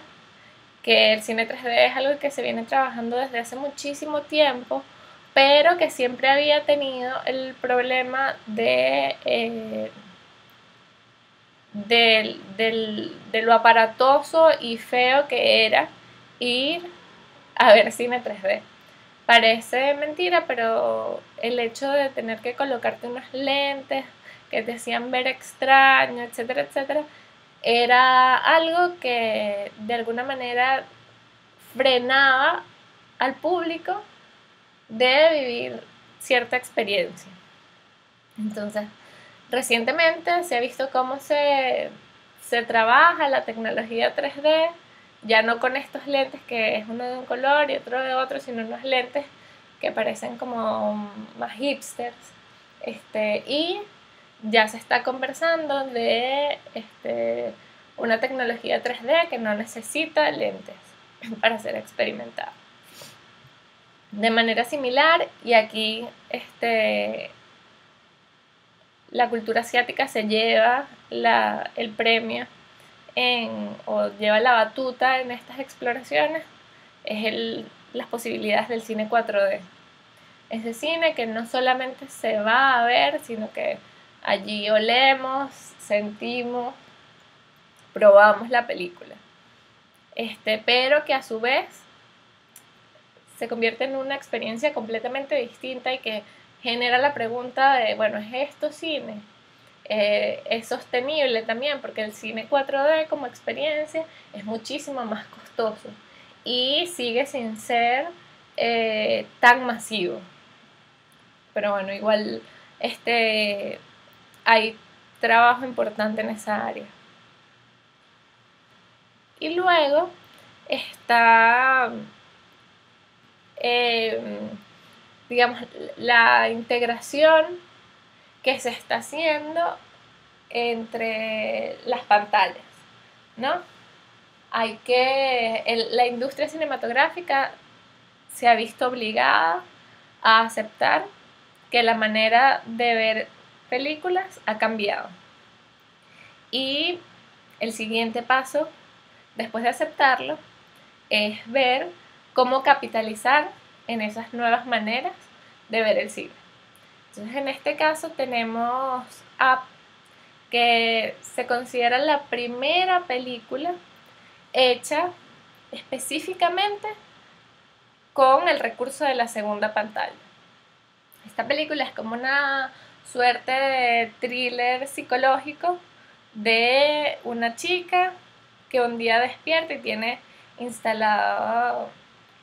que el cine 3D es algo que se viene trabajando desde hace muchísimo tiempo, pero que siempre había tenido el problema de lo aparatoso y feo que era ir a ver cine 3D. Parece mentira, pero el hecho de tener que colocarte unos lentes que te hacían ver extraño, etcétera, etcétera, era algo que de alguna manera frenaba al público de vivir cierta experiencia. Entonces, recientemente se ha visto cómo se trabaja la tecnología 3D, ya no con estos lentes que es uno de un color y otro de otro, sino unos lentes que parecen como más hipsters. Y ya se está conversando de una tecnología 3D que no necesita lentes para ser experimentada. De manera similar, y aquí la cultura asiática se lleva el premio o lleva la batuta en estas exploraciones, es las posibilidades del cine 4D. Ese cine que no solamente se va a ver, sino que allí olemos, sentimos, probamos la película. Pero que a su vez se convierte en una experiencia completamente distinta y que genera la pregunta de, bueno, ¿es esto cine? Es sostenible también, porque el cine 4D como experiencia es muchísimo más costoso y sigue sin ser tan masivo. Pero bueno, igual hay trabajo importante en esa área. Y luego está, digamos, la integración que se está haciendo entre las pantallas, ¿no? La industria cinematográfica se ha visto obligada a aceptar que la manera de ver películas ha cambiado. Y el siguiente paso, después de aceptarlo, es ver cómo capitalizar en esas nuevas maneras de ver el cine. Entonces, en este caso tenemos Up, que se considera la primera película hecha específicamente con el recurso de la segunda pantalla. Esta película es como una suerte de thriller psicológico de una chica que un día despierta y tiene instalado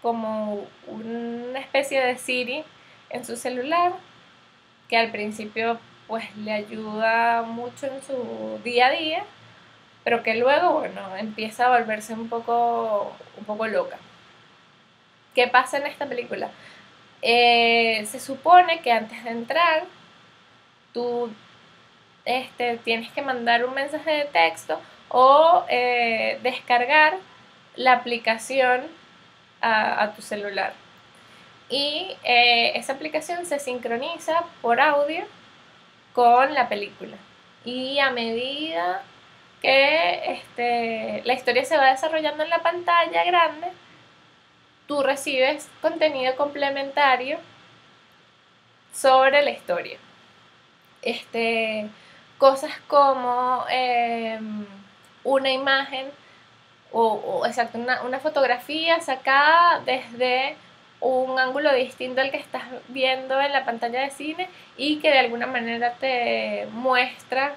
como una especie de Siri en su celular, que al principio pues le ayuda mucho en su día a día, pero que luego, bueno, empieza a volverse un poco loca. ¿Qué pasa en esta película? Se supone que antes de entrar, tú tienes que mandar un mensaje de texto o descargar la aplicación a tu celular. Y esa aplicación se sincroniza por audio con la película. Y a medida que la historia se va desarrollando en la pantalla grande, tú recibes contenido complementario sobre la historia. Cosas como una imagen exacto, una fotografía sacada desde un ángulo distinto al que estás viendo en la pantalla de cine y que de alguna manera te muestra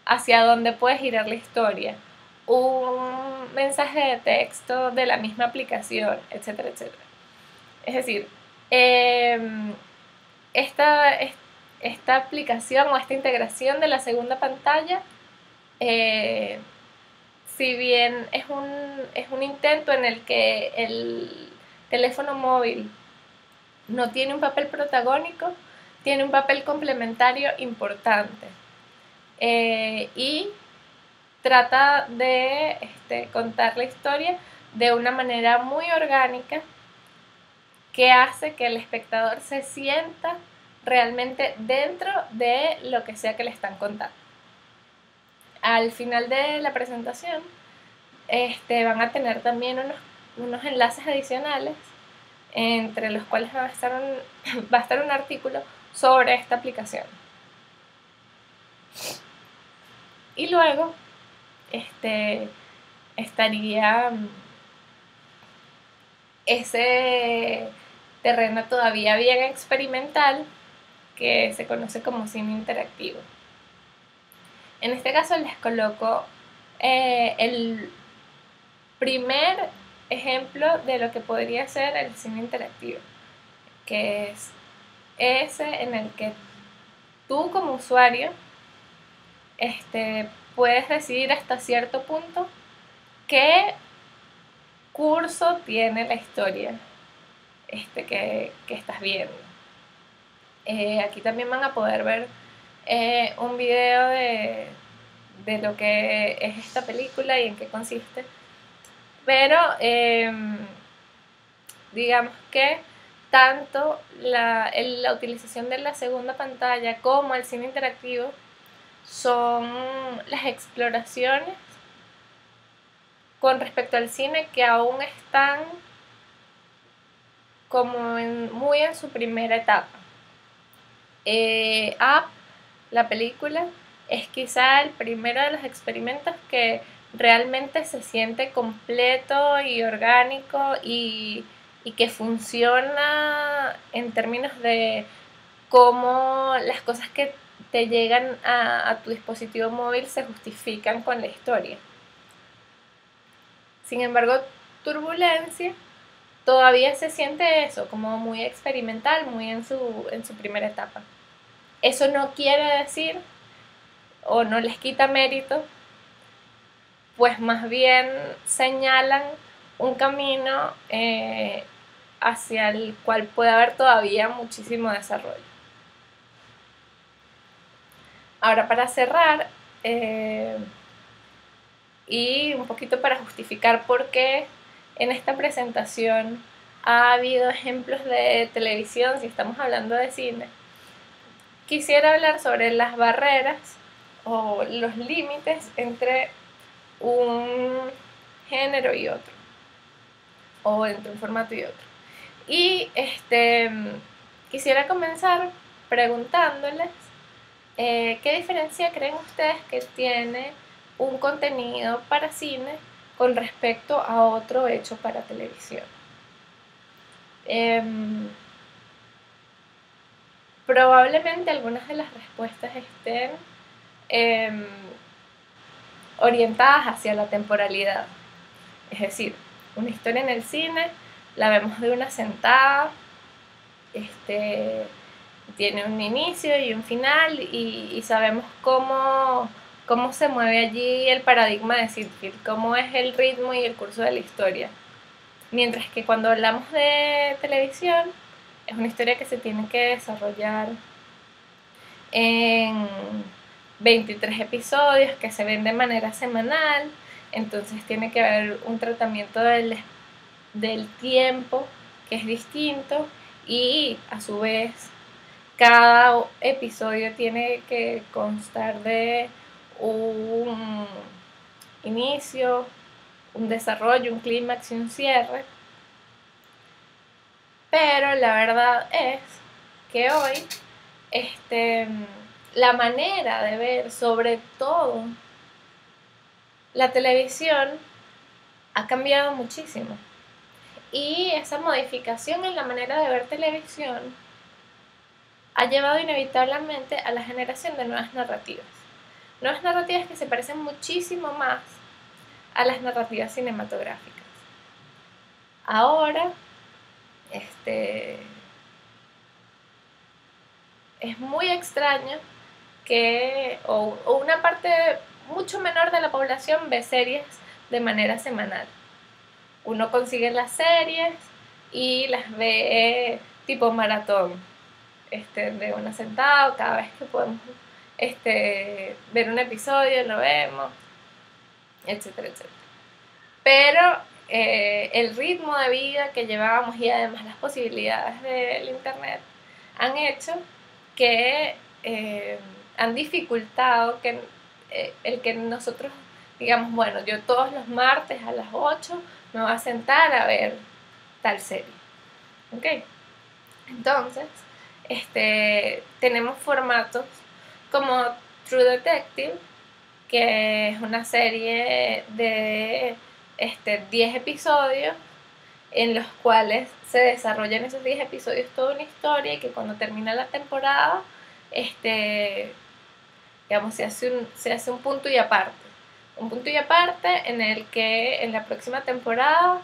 hacia dónde puedes girar la historia. Un mensaje de texto de la misma aplicación, etcétera, etcétera. Es decir, esta aplicación o esta integración de la segunda pantalla, si bien es un intento en el que el teléfono móvil no tiene un papel protagónico, tiene un papel complementario importante. Y trata de contar la historia de una manera muy orgánica que hace que el espectador se sienta realmente dentro de lo que sea que le están contando. Al final de la presentación van a tener también unos enlaces adicionales, entre los cuales va a estar un artículo sobre esta aplicación. Y luego estaría ese terreno todavía bien experimental que se conoce como cine interactivo. En este caso les coloco el primer ejemplo de lo que podría ser el cine interactivo, que es ese en el que tú como usuario puedes decidir hasta cierto punto qué curso tiene la historia que estás viendo. Aquí también van a poder ver un video de lo que es esta película y en qué consiste. Pero digamos que tanto la utilización de la segunda pantalla como el cine interactivo son las exploraciones con respecto al cine que aún están como muy en su primera etapa. Up, la película, es quizá el primero de los experimentos que realmente se siente completo y orgánico y que funciona en términos de cómo las cosas que te llegan a tu dispositivo móvil se justifican con la historia. Sin embargo, Turbulencia todavía se siente eso, como muy experimental, muy en su primera etapa. Eso no quiere decir, o no les quita mérito, pues más bien señalan un camino hacia el cual puede haber todavía muchísimo desarrollo. Ahora, para cerrar, y un poquito para justificar por qué en esta presentación ha habido ejemplos de televisión, si estamos hablando de cine, quisiera hablar sobre las barreras o los límites entre un género y otro, o entre un formato y otro. Y quisiera comenzar preguntándoles ¿qué diferencia creen ustedes que tiene un contenido para cine con respecto a otro hecho para televisión? Probablemente algunas de las respuestas estén orientadas hacia la temporalidad. Es decir, una historia en el cine la vemos de una sentada, tiene un inicio y un final y sabemos cómo se mueve allí el paradigma de Sitfield, cómo es el ritmo y el curso de la historia. Mientras que cuando hablamos de televisión, es una historia que se tiene que desarrollar en 23 episodios que se ven de manera semanal, entonces tiene que haber un tratamiento del tiempo que es distinto y a su vez cada episodio tiene que constar de un inicio, un desarrollo, un clímax y un cierre. Pero la verdad es que hoy la manera de ver, sobre todo la televisión, ha cambiado muchísimo. Y esa modificación en la manera de ver televisión ha llevado inevitablemente a la generación de nuevas narrativas. Nuevas narrativas que se parecen muchísimo más a las narrativas cinematográficas. Ahora, es muy extraño que, o una parte mucho menor de la población ve series de manera semanal. Uno consigue las series y las ve tipo maratón, de una sentada, cada vez que podemos ver un episodio, lo vemos, etcétera, etcétera. Pero el ritmo de vida que llevábamos y además las posibilidades del internet han hecho que han dificultado que el que nosotros digamos, bueno, yo todos los martes a las 8 me voy a sentar a ver tal serie. ¿Ok? Entonces, tenemos formatos como True Detective, que es una serie de 10 episodios en los cuales se desarrolla en esos 10 episodios toda una historia y que cuando termina la temporada, digamos, se hace un punto y aparte. Un punto y aparte en el que en la próxima temporada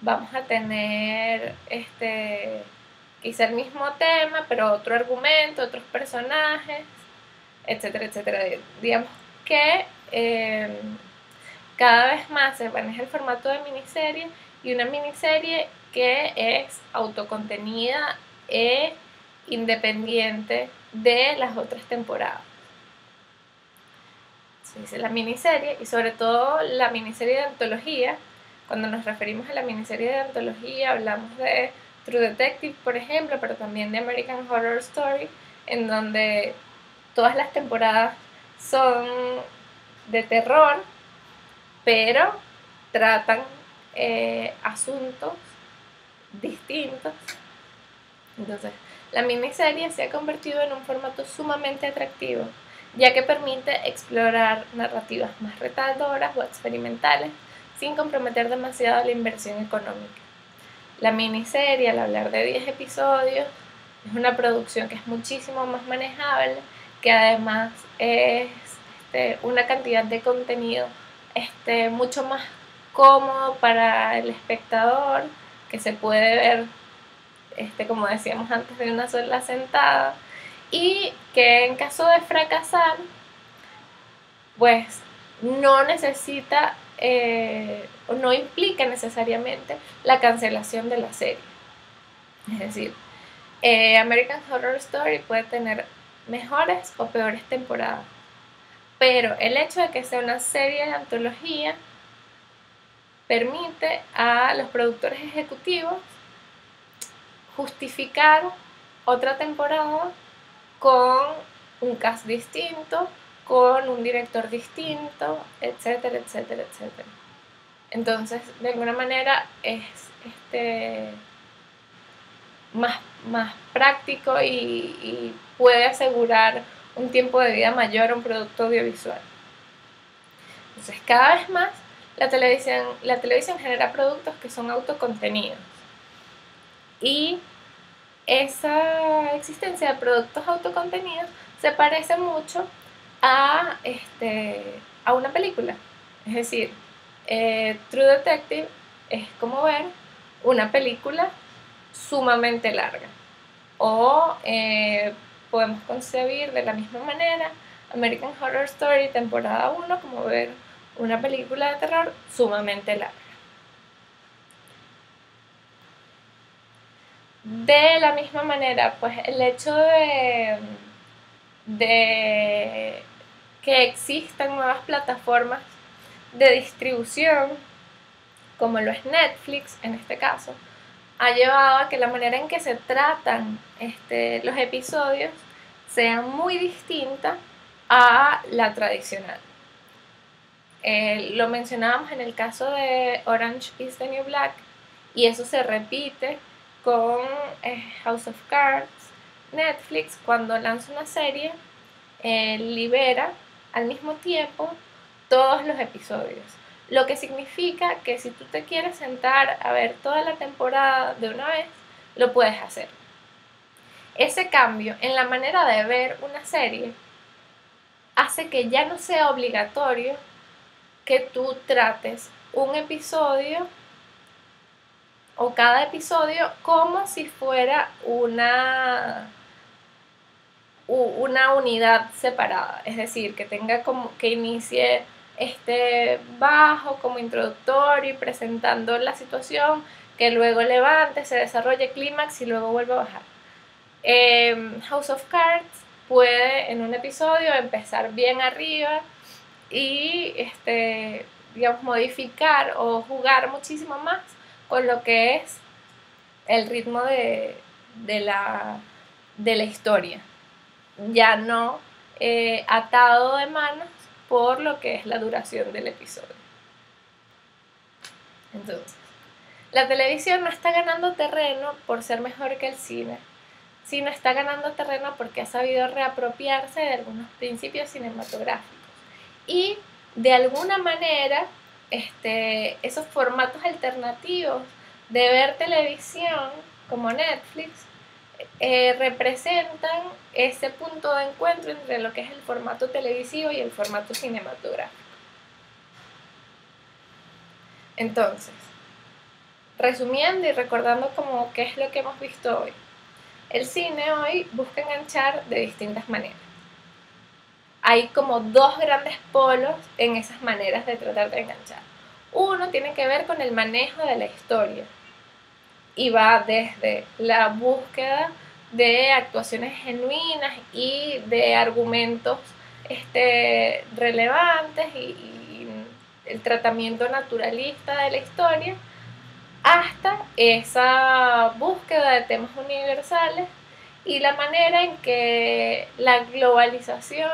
vamos a tener quizá el mismo tema, pero otro argumento, otros personajes, etcétera, etcétera. Digamos que cada vez más se maneja el formato de miniserie y una miniserie que es autocontenida e independiente de las otras temporadas. Se dice la miniserie y sobre todo la miniserie de antología. Cuando nos referimos a la miniserie de antología hablamos de True Detective, por ejemplo, pero también de American Horror Story, en donde todas las temporadas son de terror, pero tratan asuntos distintos. Entonces, la miniserie se ha convertido en un formato sumamente atractivo, ya que permite explorar narrativas más retadoras o experimentales sin comprometer demasiado la inversión económica. La miniserie, al hablar de 10 episodios, es una producción que es muchísimo más manejable, que además es una cantidad de contenido mucho más cómodo para el espectador, que se puede ver, como decíamos antes, de una sola sentada, y que en caso de fracasar, pues no necesita o no implica necesariamente la cancelación de la serie. Es decir, American Horror Story puede tener mejores o peores temporadas, pero el hecho de que sea una serie de antología permite a los productores ejecutivos justificar otra temporada con un cast distinto, con un director distinto, etcétera, etcétera, etcétera. Entonces, de alguna manera es más práctico y puede asegurar un tiempo de vida mayor a un producto audiovisual. Entonces, cada vez más la televisión genera productos que son autocontenidos. Y esa existencia de productos autocontenidos se parece mucho a una película. Es decir, True Detective es como ver una película sumamente larga. O podemos concebir de la misma manera American Horror Story temporada 1 como ver una película de terror sumamente larga. De la misma manera, pues el hecho de que existan nuevas plataformas de distribución, como lo es Netflix en este caso, ha llevado a que la manera en que se tratan los episodios sea muy distinta a la tradicional. Lo mencionábamos en el caso de Orange is the New Black, y eso se repite con House of Cards. Netflix, cuando lanza una serie, libera al mismo tiempo todos los episodios, lo que significa que si tú te quieres sentar a ver toda la temporada de una vez, lo puedes hacer. Ese cambio en la manera de ver una serie hace que ya no sea obligatorio que tú trates un episodio o cada episodio como si fuera una unidad separada, es decir, que tenga como que inicie este bajo como introductorio y presentando la situación, que luego levante, se desarrolle clímax y luego vuelva a bajar. House of Cards puede en un episodio empezar bien arriba y digamos, modificar o jugar muchísimo más con lo que es el ritmo de la historia, ya no atado de manos por lo que es la duración del episodio. Entonces, la televisión no está ganando terreno por ser mejor que el cine, sino está ganando terreno porque ha sabido reapropiarse de algunos principios cinematográficos. Y de alguna manera, esos formatos alternativos de ver televisión, como Netflix, representan ese punto de encuentro entre lo que es el formato televisivo y el formato cinematográfico. Entonces, resumiendo y recordando como qué es lo que hemos visto hoy. El cine hoy busca enganchar de distintas maneras. Hay como dos grandes polos en esas maneras de tratar de enganchar. Uno tiene que ver con el manejo de la historia y va desde la búsqueda de actuaciones genuinas y de argumentos relevantes y el tratamiento naturalista de la historia, hasta esa búsqueda de temas universales y la manera en que la globalización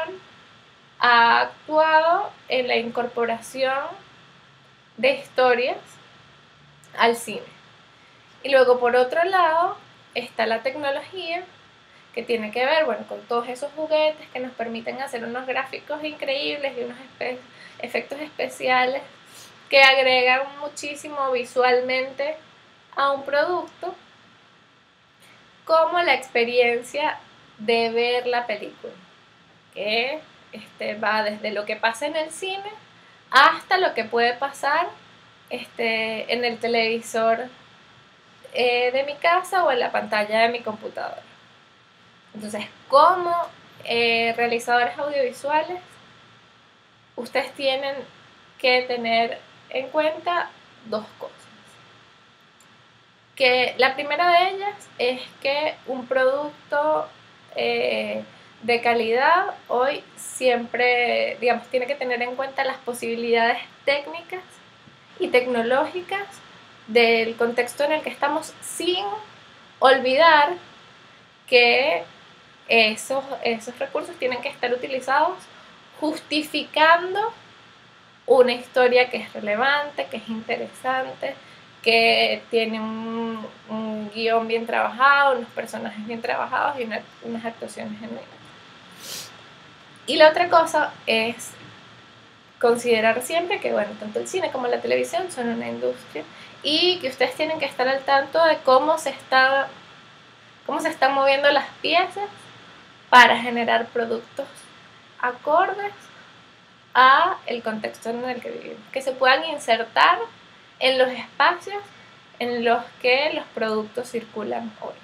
ha actuado en la incorporación de historias al cine. Y luego, por otro lado, está la tecnología, que tiene que ver, bueno, con todos esos juguetes que nos permiten hacer unos gráficos increíbles y unos efectos especiales que agregan muchísimo visualmente a un producto, como la experiencia de ver la película, que va desde lo que pasa en el cine hasta lo que puede pasar en el televisor de mi casa o en la pantalla de mi computadora. Entonces, como realizadores audiovisuales, ustedes tienen que tener en cuenta dos cosas. Que la primera de ellas es que un producto de calidad hoy siempre, digamos, tiene que tener en cuenta las posibilidades técnicas y tecnológicas del contexto en el que estamos, sin olvidar que esos recursos tienen que estar utilizados justificando una historia que es relevante, que es interesante, que tiene un guión bien trabajado, unos personajes bien trabajados y unas actuaciones genuinas. Y la otra cosa es considerar siempre que, bueno, tanto el cine como la televisión son una industria y que ustedes tienen que estar al tanto de cómo se están moviendo las piezas para generar productos acordes a el contexto en el que vivimos, que se puedan insertar en los espacios en los que los productos circulan hoy.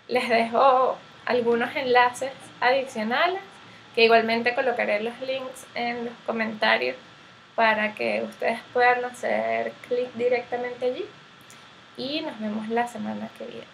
Les dejo algunos enlaces adicionales, que igualmente colocaré los links en los comentarios para que ustedes puedan hacer clic directamente allí, y nos vemos la semana que viene.